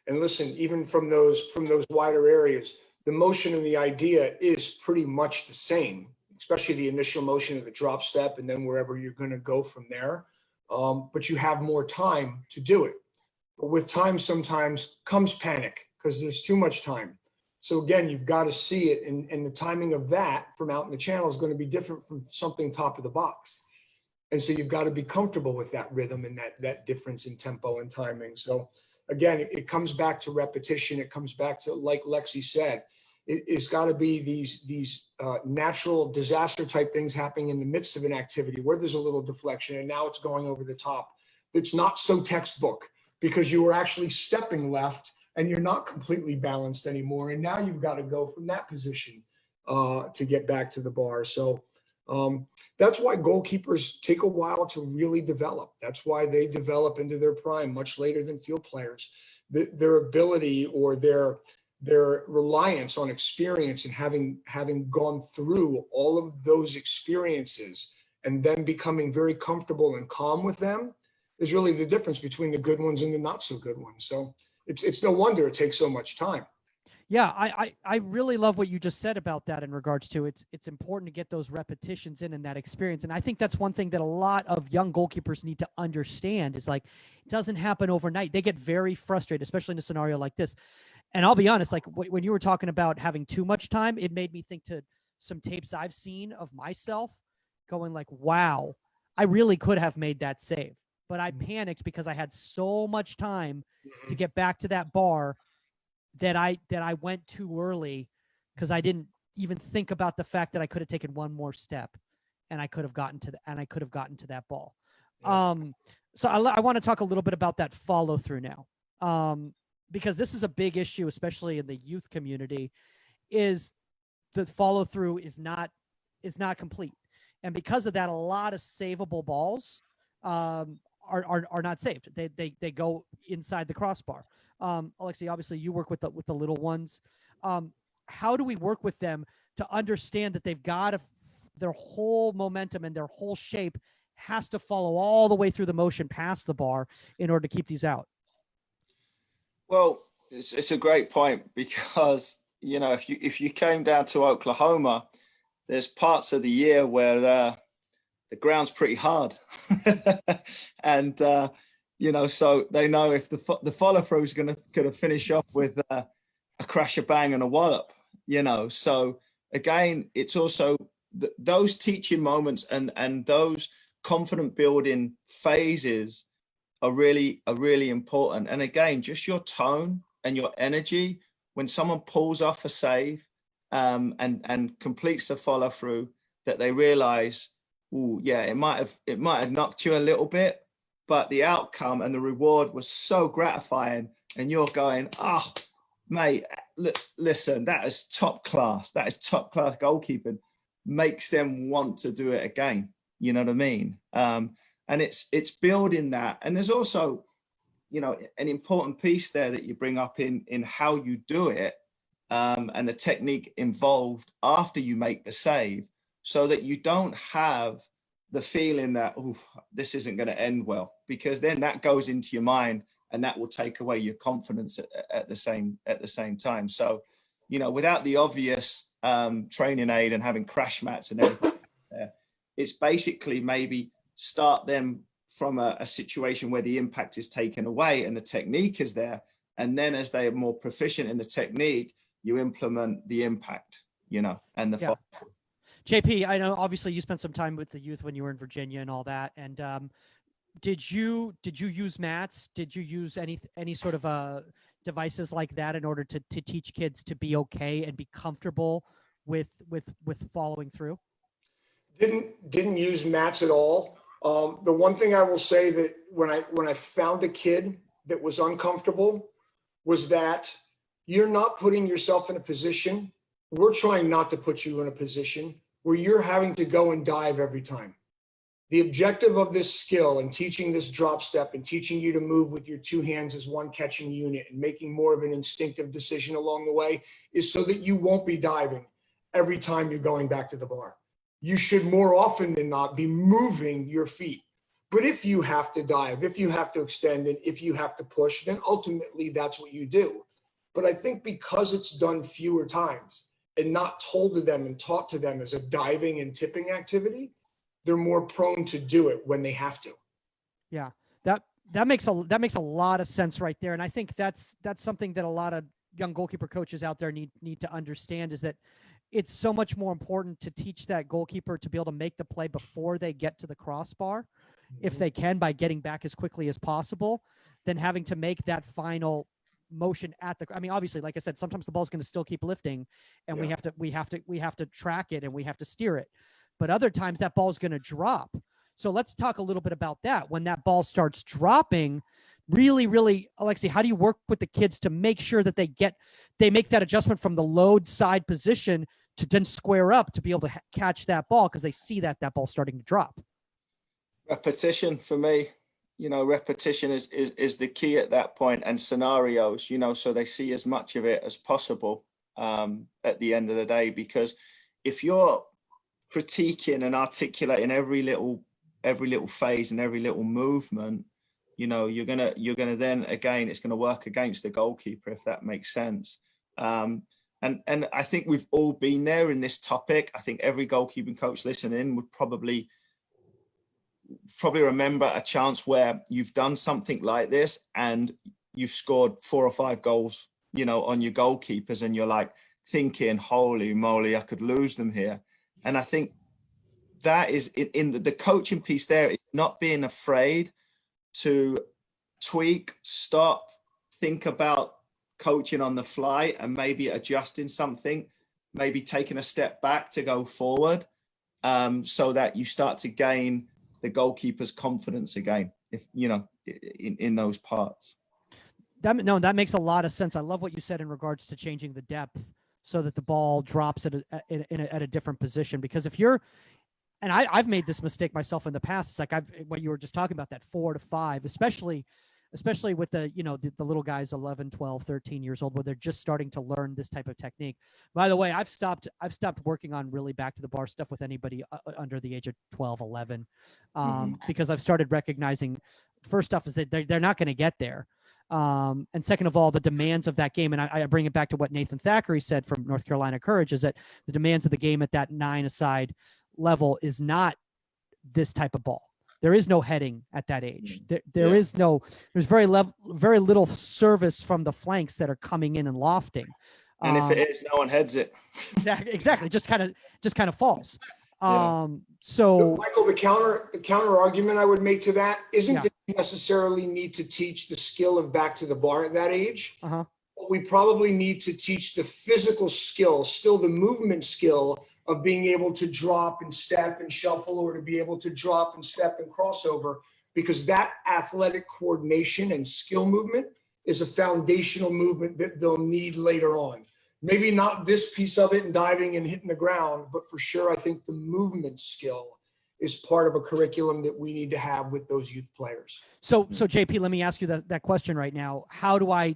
And listen, even from those wider areas, the motion and the idea is pretty much the same, especially the initial motion of the drop step and then wherever you're going to go from there. But you have more time to do it. But with time sometimes comes panic because there's too much time. So again, you've got to see it. And the timing of that from out in the channel is going to be different from something top of the box. And so you've got to be comfortable with that rhythm and that difference in tempo and timing. So again, it comes back to repetition. It comes back to, like Lexi said, it's got to be these natural disaster type things happening in the midst of an activity where there's a little deflection and now it's going over the top. It's not so textbook because you were actually stepping left and you're not completely balanced anymore. And now you've got to go from that position to get back to the bar. So that's why goalkeepers take a while to really develop. That's why they develop into their prime much later than field players. Their ability or their reliance on experience and having gone through all of those experiences and then becoming very comfortable and calm with them is really the difference between the good ones and the not so good ones. So it's no wonder it takes so much time. Yeah, I really love what you just said about that in regards to it's important to get those repetitions in and that experience. And I think that's one thing that a lot of young goalkeepers need to understand is, like, it doesn't happen overnight. They get very frustrated, especially in a scenario like this. And I'll be honest, like when you were talking about having too much time, it made me think to some tapes I've seen of myself going like, wow, I really could have made that save. But I panicked because I had so much time to get back to that bar that I went too early because I didn't even think about the fact that I could have taken one more step and I could have gotten to that ball. Yeah. So I want to talk a little bit about that follow through now. Because this is a big issue, especially in the youth community, is the follow through is not complete. And because of that, a lot of savable balls are not saved. They go inside the crossbar. Alexis, obviously you work with the little ones. How do we work with them to understand that they've got their whole momentum and their whole shape has to follow all the way through the motion past the bar in order to keep these out? Well, it's a great point because, you know, if you came down to Oklahoma, there's parts of the year where the ground's pretty hard. And, you know, so they know if the follow through is going to finish off with a crash, a bang and a wallop, you know. So again, it's also those teaching moments and those confident building phases are really important. And again, just your tone and your energy when someone pulls off a save and completes the follow through, that they realize, oh yeah, it might have knocked you a little bit, but the outcome and the reward was so gratifying. And you're going, oh mate, listen, that is top class. That is top class goalkeeping. Makes them want to do it again. You know what I mean? And it's building that. And there's also, you know, an important piece there that you bring up in how you do it and the technique involved after you make the save, so that you don't have the feeling that, oh, this isn't going to end well, because then that goes into your mind and that will take away your confidence at the same time. So, you know, without the obvious training aid and having crash mats and everything, it's basically maybe start them from a situation where the impact is taken away and the technique is there. And then as they are more proficient in the technique, you implement the impact, you know, and the follow through. JP, I know obviously you spent some time with the youth when you were in Virginia and all that. And did you use mats? Did you use any sort of devices like that in order to teach kids to be okay and be comfortable with following through? Didn't use mats at all. The one thing I will say that when I found a kid that was uncomfortable was that you're not putting yourself in a position. We're trying not to put you in a position where you're having to go and dive every time. The objective of this skill and teaching this drop step and teaching you to move with your two hands as one catching unit and making more of an instinctive decision along the way is so that you won't be diving every time you're going back to the bar. You should more often than not be moving your feet. But if you have to dive, if you have to extend, and if you have to push, then ultimately that's what you do. But I think because it's done fewer times and not told to them and taught to them as a diving and tipping activity, they're more prone to do it when they have to. Yeah, that makes a lot of sense right there. And I think that's something that a lot of young goalkeeper coaches out there need to understand, is that it's so much more important to teach that goalkeeper to be able to make the play before they get to the crossbar, if they can, by getting back as quickly as possible, than having to make that final motion at the, I mean, obviously, like I said, sometimes the ball's going to still keep lifting and we have to track it and we have to steer it. But other times that ball is going to drop. So let's talk a little bit about that. When that ball starts dropping, really, Alexis, how do you work with the kids to make sure that they make that adjustment from the load side position to then square up to be able to catch that ball because they see that ball starting to drop? Repetition for me, repetition is the key at that point, and scenarios, so they see as much of it as possible at the end of the day. Because if you're critiquing and articulating every little phase and every little movement, you're gonna then, again, it's gonna work against the goalkeeper, if that makes sense. And I think we've all been there in this topic. I think every goalkeeping coach listening would probably remember a chance where you've done something like this and you've scored 4 or 5 goals, on your goalkeepers, and you're like thinking, holy moly, I could lose them here. And I think that is in the coaching piece there, is not being afraid to tweak, stop, think about coaching on the fly and maybe adjusting something, maybe taking a step back to go forward, so that you start to gain the goalkeeper's confidence again, if in those parts. That makes a lot of sense. I love what you said in regards to changing the depth so that the ball drops at a different position. Because if you're, and I've made this mistake myself in the past. It's like what you were just talking about, that 4 to 5, especially with the little guys 11, 12, 13 years old, where they're just starting to learn this type of technique. By the way, I've stopped working on really back to the bar stuff with anybody under the age of 12, 11, because I've started recognizing, first off, is that they're not going to get there. And second of all, the demands of that game, and I bring it back to what Nathan Thackeray said from North Carolina Courage, is that the demands of the game at that 9-a-side level is not this type of ball. There is no heading at that age. There's very little service from the flanks that are coming in and lofting. And if it is, no one heads it. Exactly. Just kind of falls. So Michael, the counter argument I would make to that isn't that you necessarily need to teach the skill of back to the bar at that age. But we probably need to teach the physical skill, still the movement skill of being able to drop and step and shuffle, or to be able to drop and step and crossover, because that athletic coordination and skill movement is a foundational movement that they'll need later on. Maybe not this piece of it and diving and hitting the ground, but for sure, I think the movement skill is part of a curriculum that we need to have with those youth players. So JP, let me ask you that question right now. How do I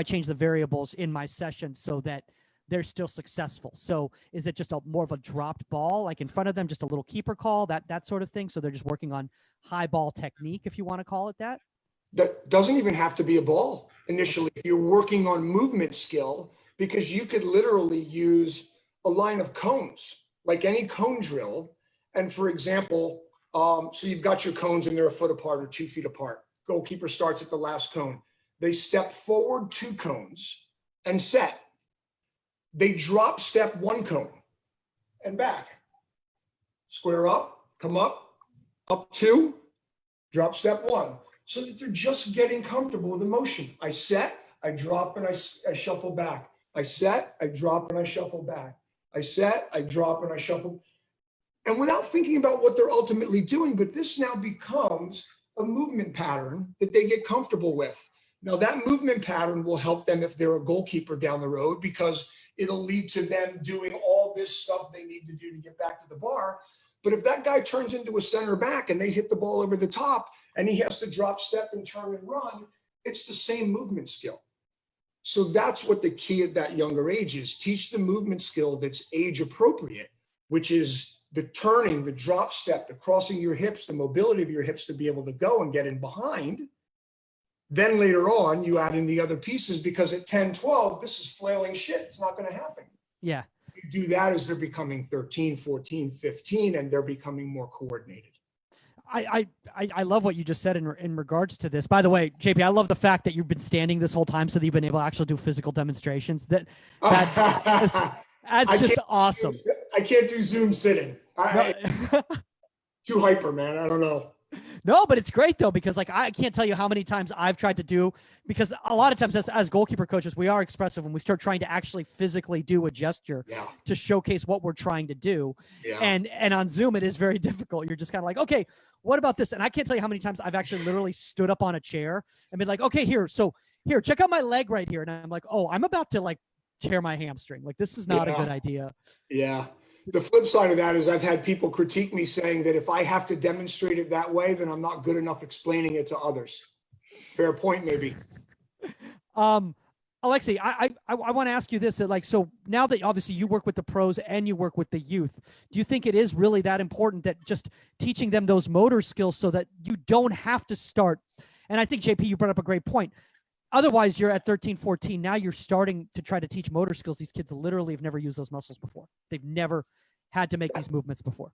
change the variables in my session so that they're still successful? So is it just more of a dropped ball, like in front of them, just a little keeper call, that sort of thing? So they're just working on high ball technique, if you want to call it that? That doesn't even have to be a ball initially. If you're working on movement skill, because you could literally use a line of cones, like any cone drill. And for example, so you've got your cones and they're 1 foot apart or 2 feet apart. Goalkeeper starts at the last cone. They step forward 2 cones and set. They drop step 1 cone and back. Square up, come up 2, drop step 1. So that they're just getting comfortable with the motion. I set, I drop, and I shuffle back. I set, I drop, and I shuffle back. I set, I drop, and I shuffle. and without thinking about what they're ultimately doing. But this now becomes a movement pattern that they get comfortable with. Now, that movement pattern will help them if they're a goalkeeper down the road, because it'll lead to them doing all this stuff they need to do to get back to the bar. But if that guy turns into a center back and they hit the ball over the top and he has to drop, step, and turn and run, it's the same movement skill. So that's what the key at that younger age is. Teach the movement skill that's age appropriate, which is the turning, the drop step, the crossing your hips, the mobility of your hips to be able to go and get in behind. Then later on, you add in the other pieces, because at 10, 12, this is flailing shit. It's not going to happen. Yeah. You do that as they're becoming 13, 14, 15, and they're becoming more coordinated. I love what you just said in regards to this. By the way, JP, I love the fact that you've been standing this whole time so that you've been able to actually do physical demonstrations. That's just awesome. I can't do Zoom sitting. Too hyper, man. I don't know. No, but it's great though, because like I can't tell you how many times I've tried to do, because a lot of times as goalkeeper coaches, we are expressive when we start trying to actually physically do a gesture to showcase what we're trying to do. Yeah. And on Zoom, it is very difficult. You're just kind of like, okay, what about this? And I can't tell you how many times I've actually literally stood up on a chair and been like, okay, here, check out my leg right here. And I'm like, oh, I'm about to like tear my hamstring. Like, this is not a good idea. Yeah. The flip side of that is I've had people critique me saying that if I have to demonstrate it that way, then I'm not good enough explaining it to others. Fair point, maybe. Alexis, I want to ask you this, like, so now that obviously you work with the pros and you work with the youth, do you think it is really that important that just teaching them those motor skills so that you don't have to start? And I think, JP, you brought up a great point. Otherwise, you're at 13, 14. Now you're starting to try to teach motor skills. These kids literally have never used those muscles before. They've never had to make these movements before.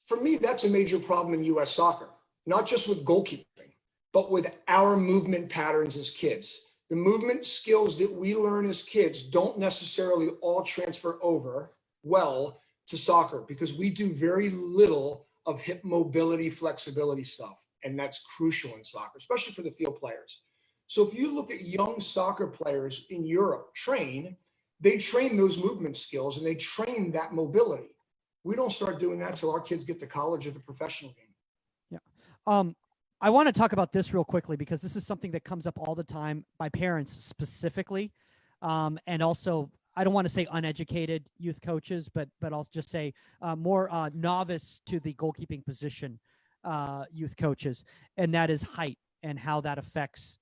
For me, that's a major problem in U.S. soccer, not just with goalkeeping, but with our movement patterns as kids. The movement skills that we learn as kids don't necessarily all transfer over well to soccer, because we do very little of hip mobility, flexibility stuff. And that's crucial in soccer, especially for the field players. So if you look at young soccer players in Europe they train those movement skills and they train that mobility. We don't start doing that till our kids get to college or the professional game. Yeah. I want to talk about this real quickly, because this is something that comes up all the time by parents specifically. And also, I don't want to say uneducated youth coaches, but I'll just say more novice to the goalkeeping position youth coaches. And that is height and how that affects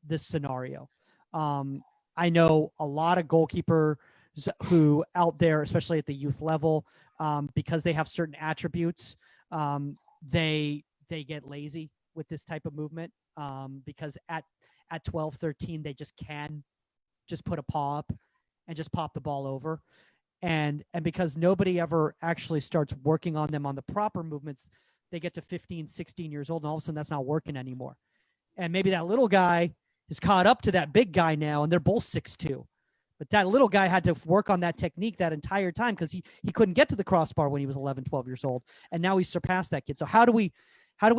this scenario. I know a lot of goalkeepers who out there, especially at the youth level, because they have certain attributes, they get lazy with this type of movement, because at 12, 13, they just put a paw up and just pop the ball over. And because nobody ever actually starts working on them on the proper movements, they get to 15, 16 years old, and all of a sudden that's not working anymore. And maybe that little guy is caught up to that big guy now, and they're both 6'2". But that little guy had to work on that technique that entire time, because he couldn't get to the crossbar when he was 11, 12 years old. And now he's surpassed that kid. So how do we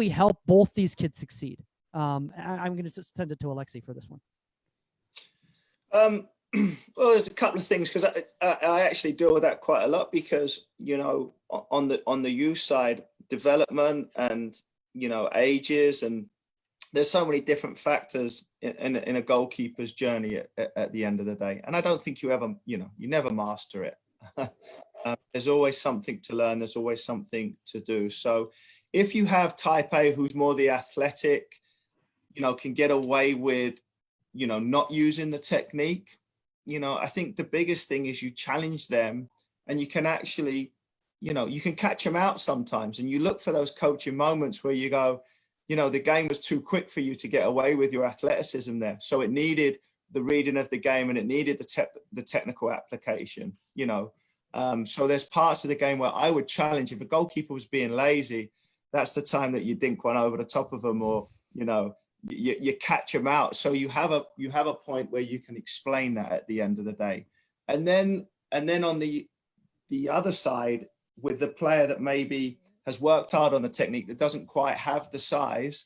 help both these kids succeed? I'm going to send it to Alexis for this one. Well, there's a couple of things, because I actually deal with that quite a lot, because, you know, on the youth side, development and, you know, ages, and there's so many different factors in a goalkeeper's journey at the end of the day. And I don't think you never master it. There's always something to learn. There's always something to do. So if you have type A, who's more the athletic, you know, can get away with, you know, not using the technique, you know, I think the biggest thing is you challenge them, and you can actually, you know, you can catch them out sometimes, and you look for those coaching moments where you go, you know, the game was too quick for you to get away with your athleticism there. So it needed the reading of the game, and it needed the technical application, you know. So there's parts of the game where I would challenge, if a goalkeeper was being lazy, that's the time that you dink one over the top of them, or, you know, you catch them out. So you have a point where you can explain that at the end of the day. And then on the other side, with the player that maybe has worked hard on the technique that doesn't quite have the size,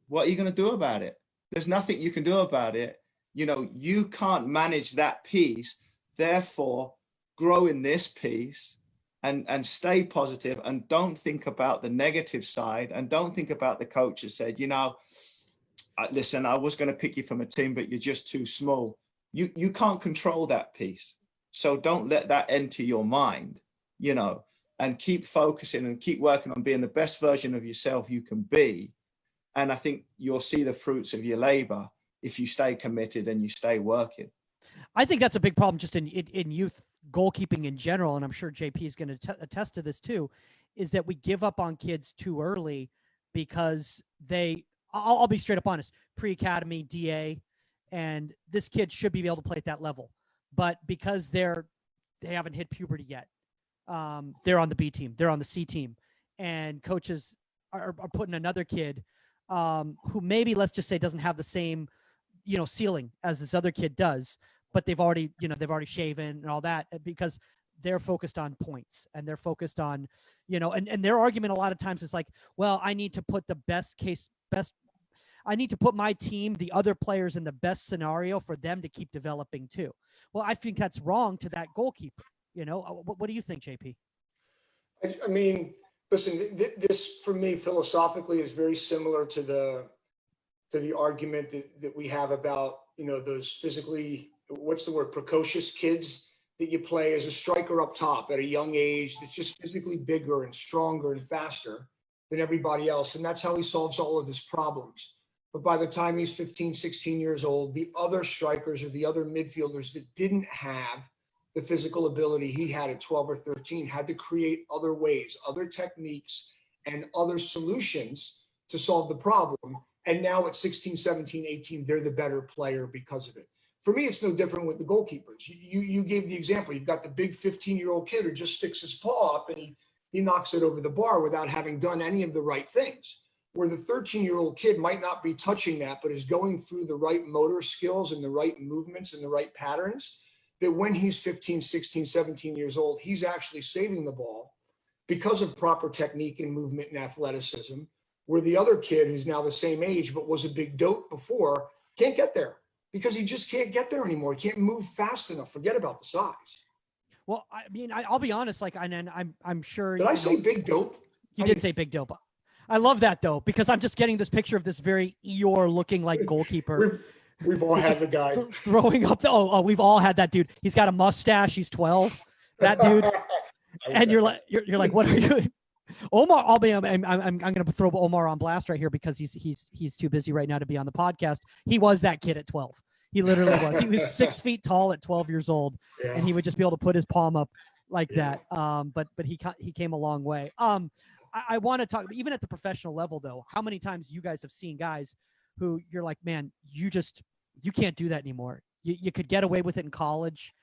what are you going to do about it? There's nothing you can do about it. You know, you can't manage that piece. Therefore, grow in this piece and stay positive, and don't think about the negative side, and don't think about the coach that said, listen, I was going to pick you from a team, but you're just too small. You can't control that piece. So don't let that enter your mind, and keep focusing and keep working on being the best version of yourself you can be. And I think you'll see the fruits of your labor if you stay committed and you stay working. I think that's a big problem just in youth goalkeeping in general, and I'm sure JP is going to attest to this too, is that we give up on kids too early because I'll be straight up honest, pre-academy, DA, and this kid should be able to play at that level. But because they haven't hit puberty yet, they're on the B team, they're on the C team, and coaches are putting another kid who maybe, let's just say, doesn't have the same, ceiling as this other kid does, but they've already shaven and all that, because they're focused on points and they're focused on, and their argument a lot of times is like, well, I need to put I need to put my team, the other players, in the best scenario for them to keep developing too. Well, I think that's wrong to that goalkeeper. What do you think, JP? I mean, listen, this for me philosophically is very similar to the argument that we have about, those physically, what's the word, precocious kids that you play as a striker up top at a young age that's just physically bigger and stronger and faster than everybody else. And that's how he solves all of his problems. But by the time he's 15, 16 years old, the other strikers or the other midfielders that didn't have the physical ability he had at 12 or 13 had to create other ways, other techniques, and other solutions to solve the problem. And now at 16, 17, 18, they're the better player because of it. For me, it's no different with the goalkeepers. You gave the example. You've got the big 15-year-old kid who just sticks his paw up and he knocks it over the bar without having done any of the right things. Where the 13-year-old kid might not be touching that, but is going through the right motor skills and the right movements and the right patterns, that when he's 15, 16, 17 years old, he's actually saving the ball because of proper technique and movement and athleticism, where the other kid who's now the same age but was a big dope before can't get there because he just can't get there anymore. He can't move fast enough. Forget about the size. Well, I mean, I'll be honest, I'm sure. Did I say big dope? You did say big dope. I love that though, because I'm just getting this picture of this very Eeyore looking like goalkeeper. We've all had the guy throwing up. We've all had that dude. He's got a mustache. He's 12. That dude. And you're like, what are you? Omar, I'm going to throw Omar on blast right here because he's too busy right now to be on the podcast. He was that kid at 12. He literally was. He was 6 feet tall at 12 years old, and he would just be able to put his palm up like that. But he came a long way. I want to talk, even at the professional level, though, how many times you guys have seen guys who you're like, man, you can't do that anymore. You could get away with it in college,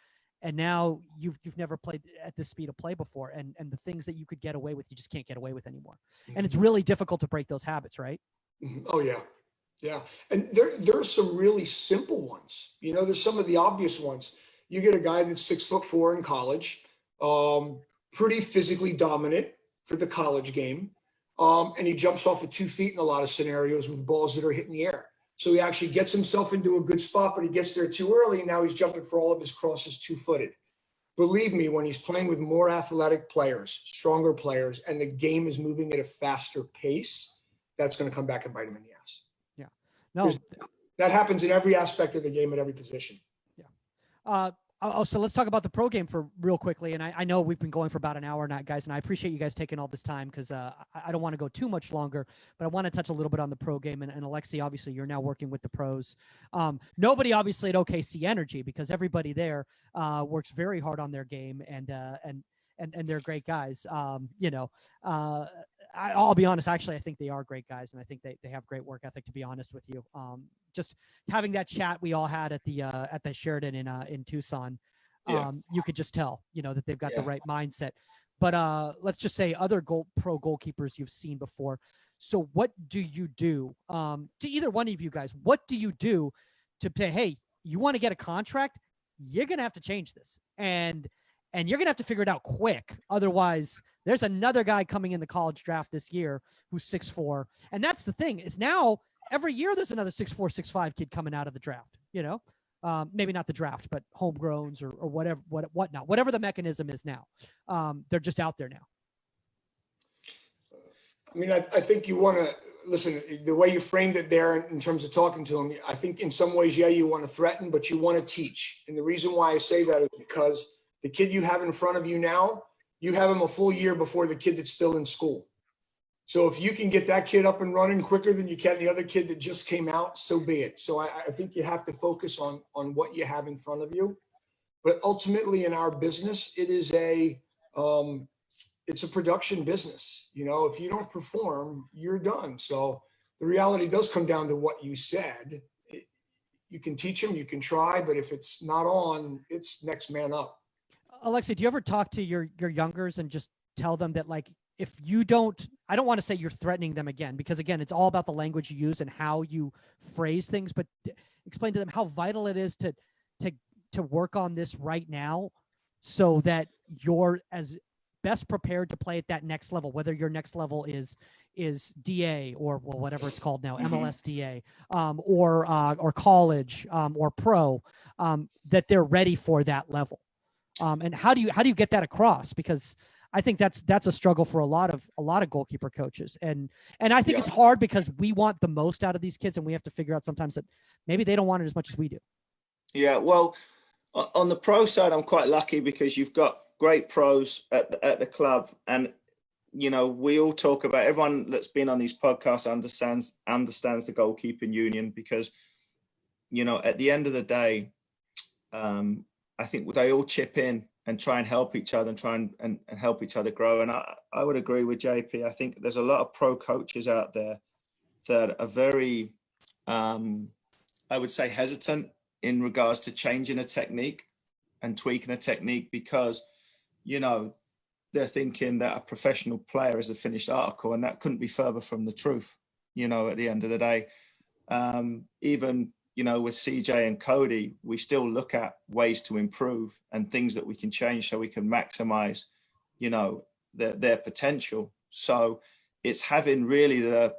and now you've never played at this speed of play before, and the things that you could get away with, you just can't get away with anymore. And it's really difficult to break those habits, right? Oh yeah. Yeah. And there's some really simple ones. There's some of the obvious ones. You get a guy that's 6'4" in college, pretty physically dominant for the college game. And he jumps off of 2 feet in a lot of scenarios with balls that are hit in the air. So he actually gets himself into a good spot, but he gets there too early. And now he's jumping for all of his crosses 2-footed. Believe me, when he's playing with more athletic players, stronger players, and the game is moving at a faster pace, that's going to come back and bite him in the ass. Yeah. No, that happens in every aspect of the game at every position. Yeah. So let's talk about the pro game for real quickly. And I know we've been going for about an hour now, guys, and I appreciate you guys taking all this time because I don't want to go too much longer, but I want to touch a little bit on the pro game. And Alexi, obviously, you're now working with the pros. Nobody obviously at OKC Energy, because everybody there works very hard on their game, and they're great guys. I'll be honest, actually, I think they are great guys, and I think they have great work ethic, to be honest with you. Just having that chat we all had at the Sheridan in Tucson, you could just tell, that they've got the right mindset. But let's just say other pro goalkeepers you've seen before. So what do you do, to either one of you guys, what do you do to say, hey, you want to get a contract? You're going to have to change this. And you're going to have to figure it out quick. Otherwise, there's another guy coming in the college draft this year who's 6'4". And that's the thing, is now every year there's another 6'4", 6'5" kid coming out of the draft, maybe not the draft, but homegrowns or whatever the mechanism is now. They're just out there now. I mean, I think you want to listen, the way you framed it there in terms of talking to them, I think in some ways, yeah, you want to threaten, but you want to teach. And the reason why I say that is because the kid you have in front of you now, you have him a full year before the kid that's still in school. So if you can get that kid up and running quicker than you can the other kid that just came out, so be it. So I think you have to focus on what you have in front of you. But ultimately in our business, it is it's a production business. You know, if you don't perform, you're done. So the reality does come down to what you said. You can teach them, you can try, but if it's not on, it's next man up. Alexis, do you ever talk to your youngers and just tell them that, like, if you don't, I don't want to say you're threatening them again, because again, it's all about the language you use and how you phrase things, but explain to them how vital it is to work on this right now so that you're as best prepared to play at that next level, whether your next level is DA or whatever it's called now, MLS DA, or college, or pro, that they're ready for that level. And how do you get that across? Because I think that's a struggle for a lot of goalkeeper coaches. And I think it's hard because we want the most out of these kids, and we have to figure out sometimes that maybe they don't want it as much as we do. Yeah, well, on the pro side, I'm quite lucky because you've got great pros at the club, and you know, we all talk about, everyone that's been on these podcasts understands the goalkeeping union, because you know, at the end of the day, I think they all chip in and try and help each other and try and help each other grow. And I would agree with JP. I think there's a lot of pro coaches out there that are very, I would say, hesitant in regards to changing a technique and tweaking a technique, because, you know, they're thinking that a professional player is a finished article, and that couldn't be further from the truth, you know, at the end of the day. Even, you know, with CJ and Cody, we still look at ways to improve and things that we can change so we can maximize, you know, their potential. So it's having really the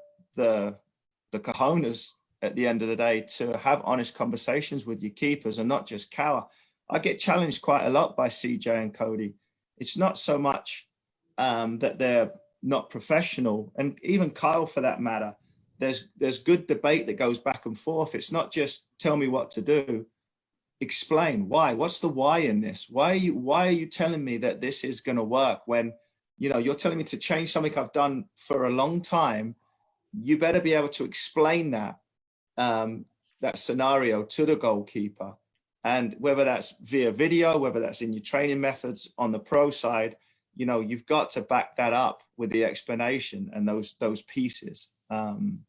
cojones at the end of the day to have honest conversations with your keepers and not just cower. I get challenged quite a lot by CJ and Cody. It's not so much that they're not professional, and even Kyle for that matter. There's good debate that goes back and forth. It's not just tell me what to do. Explain why. What's the why in this? Why are you telling me that this is going to work when, you know, you're telling me to change something I've done for a long time? You better be able to explain that scenario to the goalkeeper, and whether that's via video, whether that's in your training methods on the pro side, you know, you've got to back that up with the explanation and those pieces. On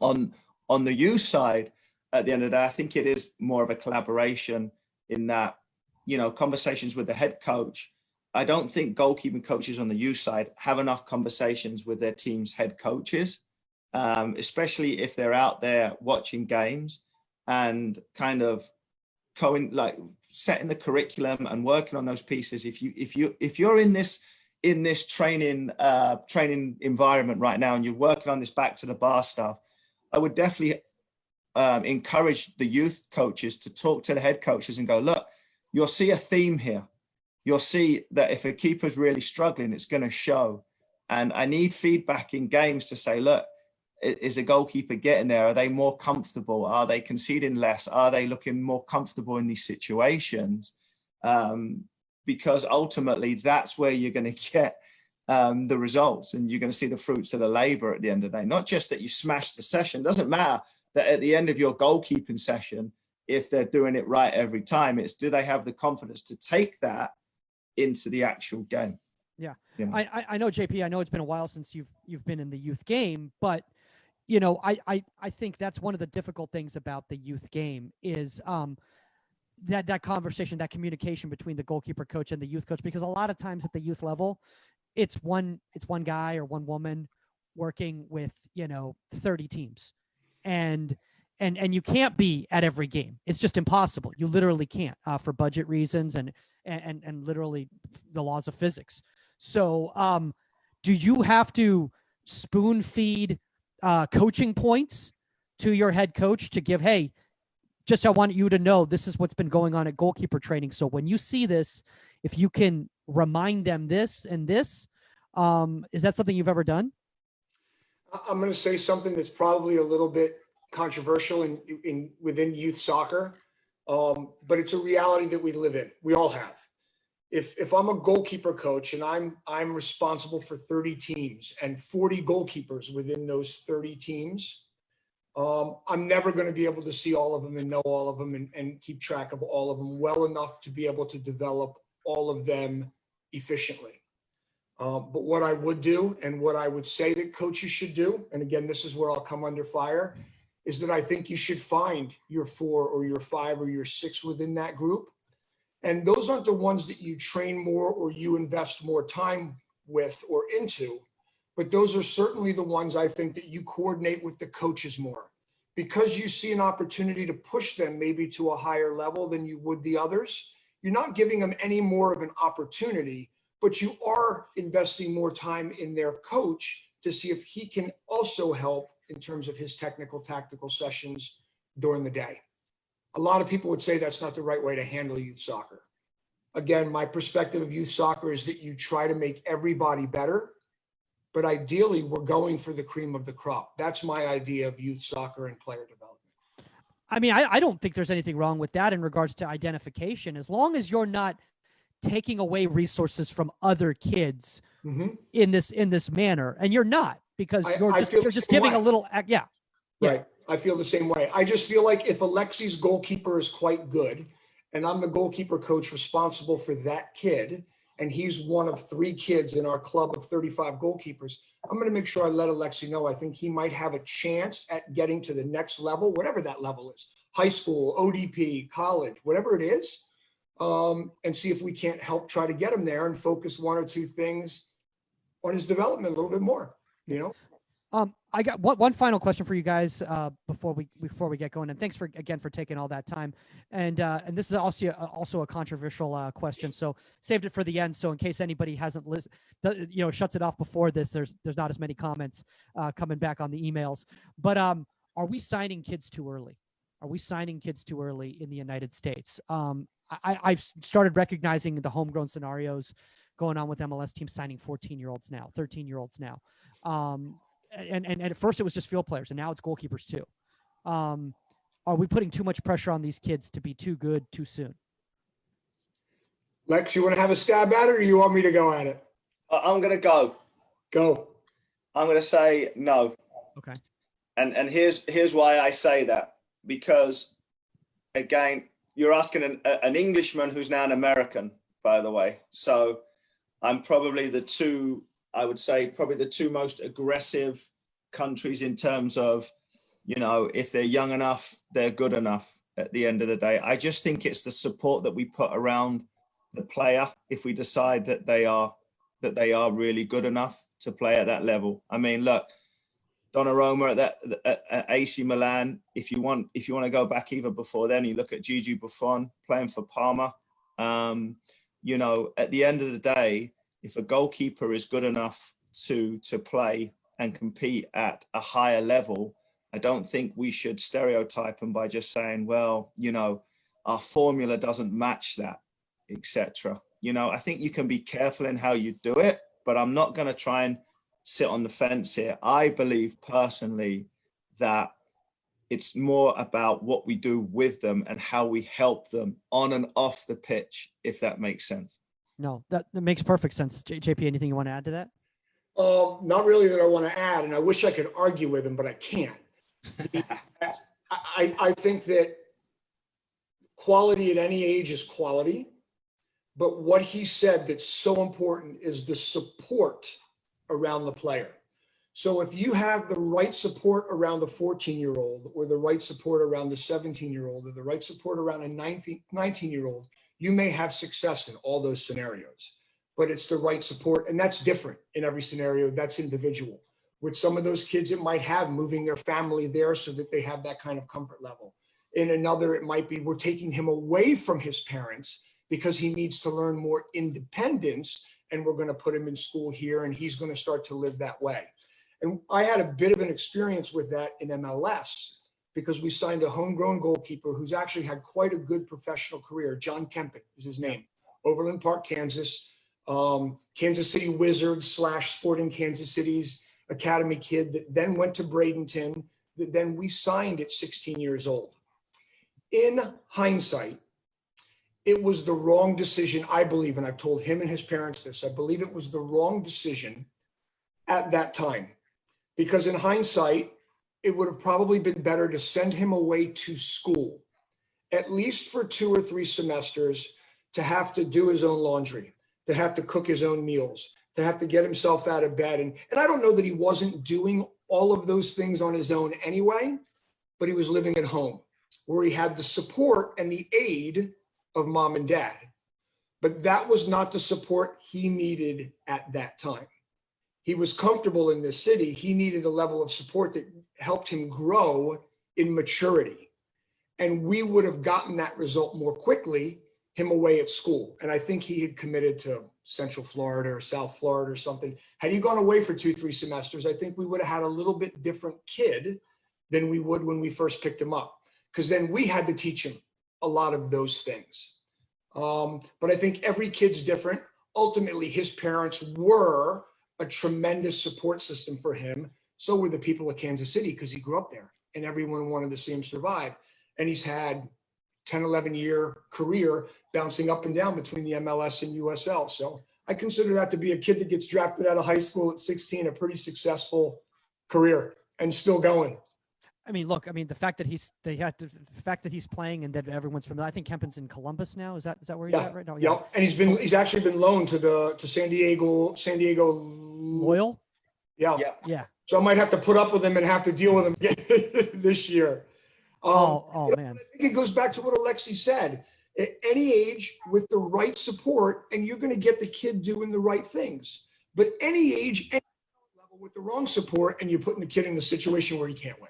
the youth side, at the end of the day, I think it is more of a collaboration in that, you know, conversations with the head coach. I don't think goalkeeping coaches on the youth side have enough conversations with their team's head coaches, especially if they're out there watching games and kind of setting the curriculum and working on those pieces. If you're in this training environment right now and you're working on this back to the bar stuff, I would definitely encourage the youth coaches to talk to the head coaches and go, look, you'll see a theme here. You'll see that if a keeper's really struggling, it's going to show. And I need feedback in games to say, look, is a goalkeeper getting there? Are they more comfortable? Are they conceding less? Are they looking more comfortable in these situations? Because ultimately that's where you're going to get the results, and you're going to see the fruits of the labor at the end of the day. Not just that you smash the session. Doesn't matter that at the end of your goalkeeping session, if they're doing it right every time, it's do they have the confidence to take that into the actual game? Yeah. You know? I know, JP, I know it's been a while since you've been in the youth game, but you know, I think that's one of the difficult things about the youth game is that conversation, that communication between the goalkeeper coach and the youth coach, because a lot of times at the youth level, it's one guy or one woman working with, you know, 30 teams, and you can't be at every game. It's just impossible. You literally can't for budget reasons and literally the laws of physics. So do you have to spoon feed coaching points to your head coach to give, hey, just I want you to know this is what's been going on at goalkeeper training. So when you see this, if you can remind them this and this, is that something you've ever done? I'm going to say something that's probably a little bit controversial within youth soccer, but it's a reality that we live in. We all have. If I'm a goalkeeper coach and I'm responsible for 30 teams and 40 goalkeepers within those 30 teams, I'm never going to be able to see all of them and know all of them and keep track of all of them well enough to be able to develop all of them efficiently. But what I would do and what I would say that coaches should do, and again, this is where I'll come under fire, is that I think you should find your 4 or your 5 or your 6 within that group. And those aren't the ones that you train more or you invest more time with or into, but those are certainly the ones I think that you coordinate with the coaches more, because you see an opportunity to push them maybe to a higher level than you would the others. You're not giving them any more of an opportunity, but you are investing more time in their coach to see if he can also help in terms of his technical, tactical sessions during the day. A lot of people would say that's not the right way to handle youth soccer. Again, my perspective of youth soccer is that you try to make everybody better, but ideally we're going for the cream of the crop. That's my idea of youth soccer and player development. I mean, I don't think there's anything wrong with that in regards to identification, as long as you're not taking away resources from other kids in this manner. And you're not, because you're just giving a little, yeah. Right. I feel the same way. I just feel like if Alexis' goalkeeper is quite good and I'm the goalkeeper coach responsible for that kid, and he's one of 3 kids in our club of 35 goalkeepers, I'm going to make sure I let Alexis know I think he might have a chance at getting to the next level, whatever that level is, high school, ODP, college, whatever it is, and see if we can't help try to get him there and focus 1 or 2 things on his development a little bit more, you know? I got one final question for you guys before we get going, and thanks again for taking all that time. And this is also a controversial question, so saved it for the end. So in case anybody hasn't listened, shuts it off before this, there's not as many comments coming back on the emails. But are we signing kids too early? Are we signing kids too early in the United States? I've started recognizing the homegrown scenarios going on with MLS teams signing 14-year-olds now, 13-year-olds now. And at first it was just field players, and now it's goalkeepers too. Are we putting too much pressure on these kids to be too good too soon? Lex, you want to have a stab at it, or you want me to go at it? I'm going to go. Go. I'm going to say no. Okay. And here's why I say that. Because, again, you're asking an Englishman who's now an American, by the way. So I'm probably the two most aggressive countries in terms of, if they're young enough, they're good enough at the end of the day. I just think it's the support that we put around the player if we decide that they are really good enough to play at that level. I mean, look, Donnarumma at AC Milan, if you want to go back even before then, you look at Gigi Buffon playing for Parma. At the end of the day, if a goalkeeper is good enough to play and compete at a higher level, I don't think we should stereotype them by just saying, well, our formula doesn't match that, etc. I think you can be careful in how you do it, but I'm not going to try and sit on the fence here. I believe personally that it's more about what we do with them and how we help them on and off the pitch, if that makes sense. No, that makes perfect sense. JP, anything you want to add to that? Not really that I want to add, and I wish I could argue with him, but I can't. I think that quality at any age is quality, but what he said that's so important is the support around the player. So if you have the right support around the 14-year-old or the right support around the 17-year-old or the right support around a 19-year-old, you may have success in all those scenarios, but it's the right support. And that's different in every scenario. That's individual. With some of those kids, it might have moving their family there so that they have that kind of comfort level. In another, it might be we're taking him away from his parents because he needs to learn more independence, and we're going to put him in school here and he's going to start to live that way. And I had a bit of an experience with that in MLS because we signed a homegrown goalkeeper who's actually had quite a good professional career. John Kempen is his name. Overland Park, Kansas. Kansas City Wizards / Sporting Kansas City's academy kid that then went to Bradenton, that then we signed at 16 years old. In hindsight, it was the wrong decision, I believe, and I've told him and his parents this, I believe it was the wrong decision at that time. Because in hindsight, it would have probably been better to send him away to school, at least for 2 or 3 semesters, to have to do his own laundry, to have to cook his own meals, to have to get himself out of bed. And I don't know that he wasn't doing all of those things on his own anyway, but he was living at home where he had the support and the aid of mom and dad. But that was not the support he needed at that time. He was comfortable in this city. He needed a level of support that helped him grow in maturity. And we would have gotten that result more quickly, him away at school. And I think he had committed to Central Florida or South Florida or something. Had he gone away for 2-3 semesters, I think we would have had a little bit different kid than we would when we first picked him up, because then we had to teach him a lot of those things. But I think every kid's different. Ultimately, his parents were a tremendous support system for him. So were the people of Kansas City, because he grew up there and everyone wanted to see him survive. And he's had 10, 11-year career bouncing up and down between the MLS and USL. So I consider that to be a kid that gets drafted out of high school at 16, a pretty successful career and still going. I mean, look, I mean, the fact that he's playing and that everyone's familiar. I think Kempen's in Columbus now. Is that where he's at right now? Yeah. And he's actually been loaned to San Diego Loyal. Yeah. So I might have to put up with him and have to deal with him this year. Man. I think it goes back to what Alexis said. At any age with the right support, and you're going to get the kid doing the right things. But any age, any level with the wrong support, and you're putting the kid in a situation where he can't win.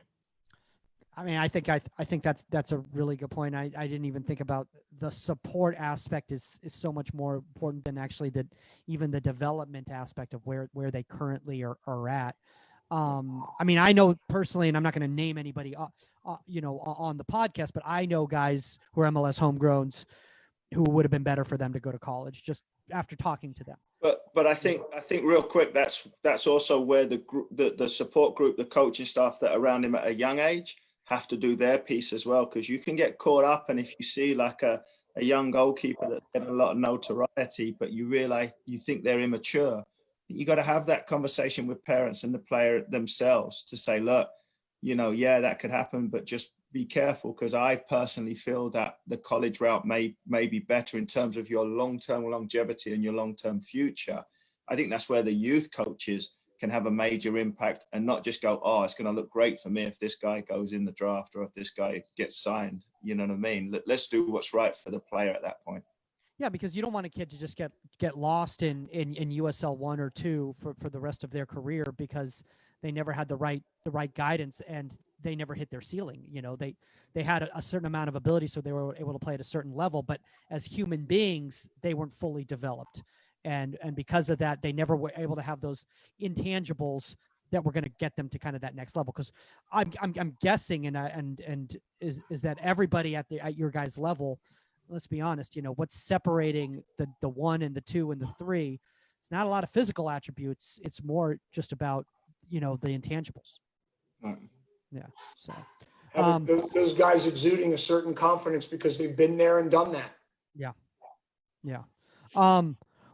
I mean, I think that's a really good point. I didn't even think about the support aspect is so much more important than actually even the development aspect of where they currently are at. I mean, I know personally, and I'm not going to name anybody, on the podcast, but I know guys who are MLS homegrowns who would have been better for them to go to college just after talking to them. But I think real quick, that's also where the support group, the coaching staff that are around him at a young age have to do their piece as well, because you can get caught up. And if you see like a young goalkeeper that's getting a lot of notoriety, but you realize you think they're immature, you got to have that conversation with parents and the player themselves to say, look, that could happen, but just be careful, because I personally feel that the college route may be better in terms of your long-term longevity and your long-term future. I think that's where the youth coaches can have a major impact and not just go, oh, it's going to look great for me if this guy goes in the draft or if this guy gets signed. You know what I mean? Let's do what's right for the player at that point. Yeah, because you don't want a kid to just get lost in USL 1 or 2 for the rest of their career because they never had the right guidance and they never hit their ceiling. They had a certain amount of ability, so they were able to play at a certain level, but as human beings, they weren't fully developed. And because of that, they never were able to have those intangibles that were going to get them to kind of that next level. Because I'm guessing and is that everybody at your guys' level, let's be honest, what's separating the 1 and the 2 and the 3, it's not a lot of physical attributes. It's more just about the intangibles. Right. Yeah. So those guys exuding a certain confidence because they've been there and done that. Yeah.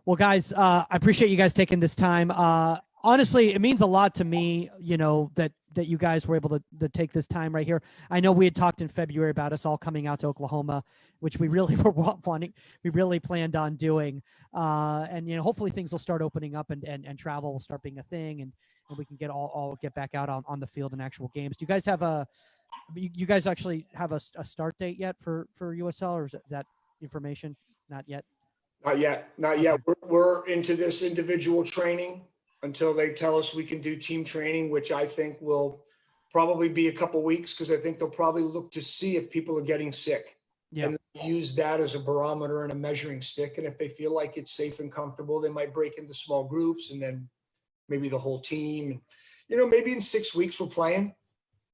Well, guys, I appreciate you guys taking this time. Honestly, it means a lot to me, that you guys were able to take this time right here. I know we had talked in February about us all coming out to Oklahoma, which we really were wanting. We really planned on doing. And hopefully things will start opening up and travel will start being a thing, and we can all get back out on the field in actual games. Do you guys have you guys actually have a start date yet for USL, or is that information? Not yet. Not yet. We're into this individual training until they tell us we can do team training, which I think will probably be a couple weeks, because I think they'll probably look to see if people are getting sick. Yeah. And use that as a barometer and a measuring stick. And if they feel like it's safe and comfortable, they might break into small groups and then maybe the whole team. Maybe in 6 weeks we're playing.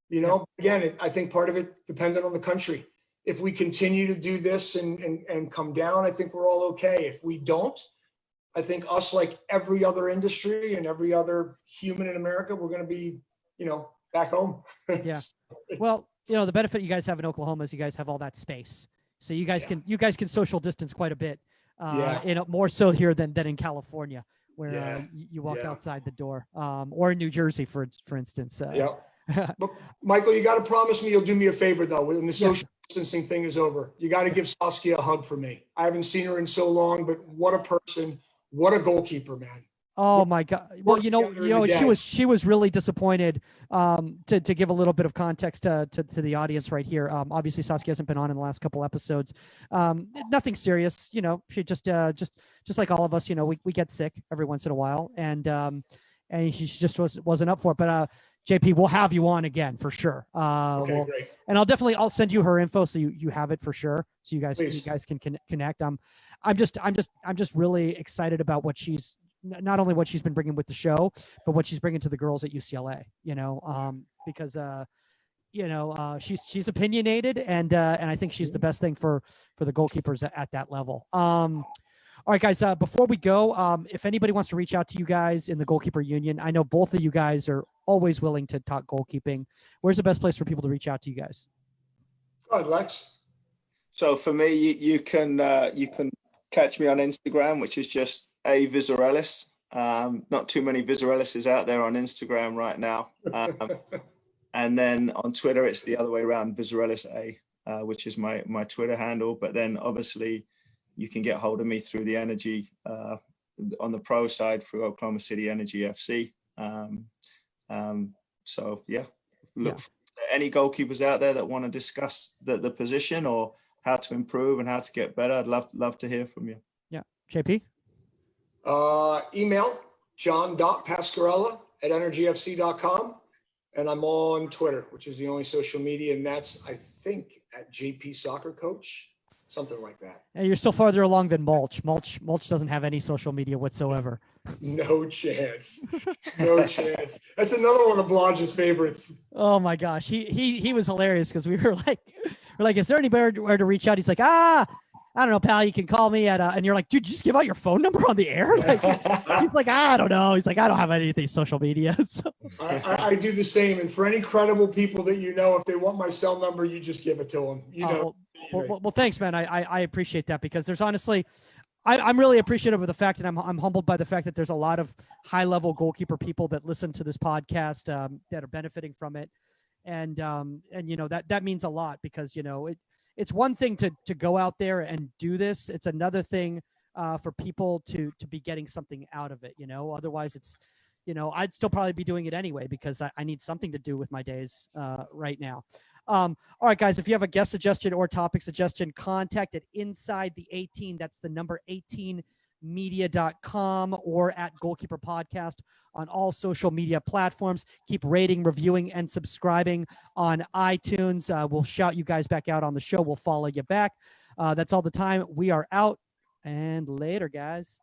You know, again, I think part of it depended on the country. If we continue to do this and come down, I think we're all okay. If we don't, I think us, like every other industry and every other human in America, we're going to be, you know, back home. Yeah. Well, you know, the benefit you guys have in Oklahoma is you guys have all that space. So you guys can social distance quite a bit. More so here than in California, where you walk outside the door, or in New Jersey, for instance. But Michael, you got to promise me you'll do me a favor though when the social distancing thing is over. You got to give Saskia a hug for me. I haven't seen her in so long, but what a person, what a goalkeeper, man. Oh my God! Well, you know, she was really disappointed. To give a little bit of context to the audience right here. Obviously, Saskia hasn't been on in the last couple episodes. Nothing serious, you know. She just like all of us, you know, we get sick every once in a while, and she just wasn't up for it. But JP, we'll have you on again for sure. Okay, great. And I'll send you her info so you have it for sure, so you guys can connect. I'm just really excited about what she's. Not only what she's been bringing with the show, but what she's bringing to the girls at UCLA, you know, because, she's opinionated and I think she's the best thing for the goalkeepers at that level. All right, guys, before we go, if anybody wants to reach out to you guys in the goalkeeper union, I know both of you guys are always willing to talk goalkeeping. Where's the best place for people to reach out to you guys? Go ahead, Lex. So for me, you can catch me on Instagram, which is just Vizarelis. Not too many Vizarelises out there on Instagram right now. And then on Twitter, it's the other way around, Vizarelis A, which is my Twitter handle. But then obviously you can get hold of me through the Energy, on the pro side through Oklahoma City Energy FC. Look for any goalkeepers out there that want to discuss the position or how to improve and how to get better. I'd love to hear from you. Yeah. JP? Email john.pascarella@energyfc.com. And I'm on Twitter, which is the only social media. And that's, I think, at JP Soccer Coach, something like that. And you're still farther along than Mulch. Mulch doesn't have any social media whatsoever. No chance. No chance. That's another one of Blanche's favorites. Oh my gosh. He was hilarious because we're like, is there anywhere to reach out? He's like, I don't know, pal, you can call me at, and you're like, dude, you just give out your phone number on the air? Like, he's like, I don't know. He's like, I don't have anything social media. So. I do the same. And for any credible people that you know, if they want my cell number, you just give it to them. You know. Well, thanks, man. I appreciate that because there's honestly, I'm really appreciative of the fact, and I'm humbled by the fact that there's a lot of high-level goalkeeper people that listen to this podcast that are benefiting from it. And you know, that means a lot because, you know, it's one thing to go out there and do this. It's another thing for people to be getting something out of it, you know. Otherwise, it's, you know, I'd still probably be doing it anyway because I need something to do with my days right now. All right, guys, if you have a guest suggestion or topic suggestion, contact at Inside the 18. That's the number 18media.com or at Goalkeeper Podcast on all social media platforms. Keep rating, reviewing, and subscribing on iTunes. We'll shout you guys back out on the show. We'll follow you back. That's all the time. We are out, and later, guys.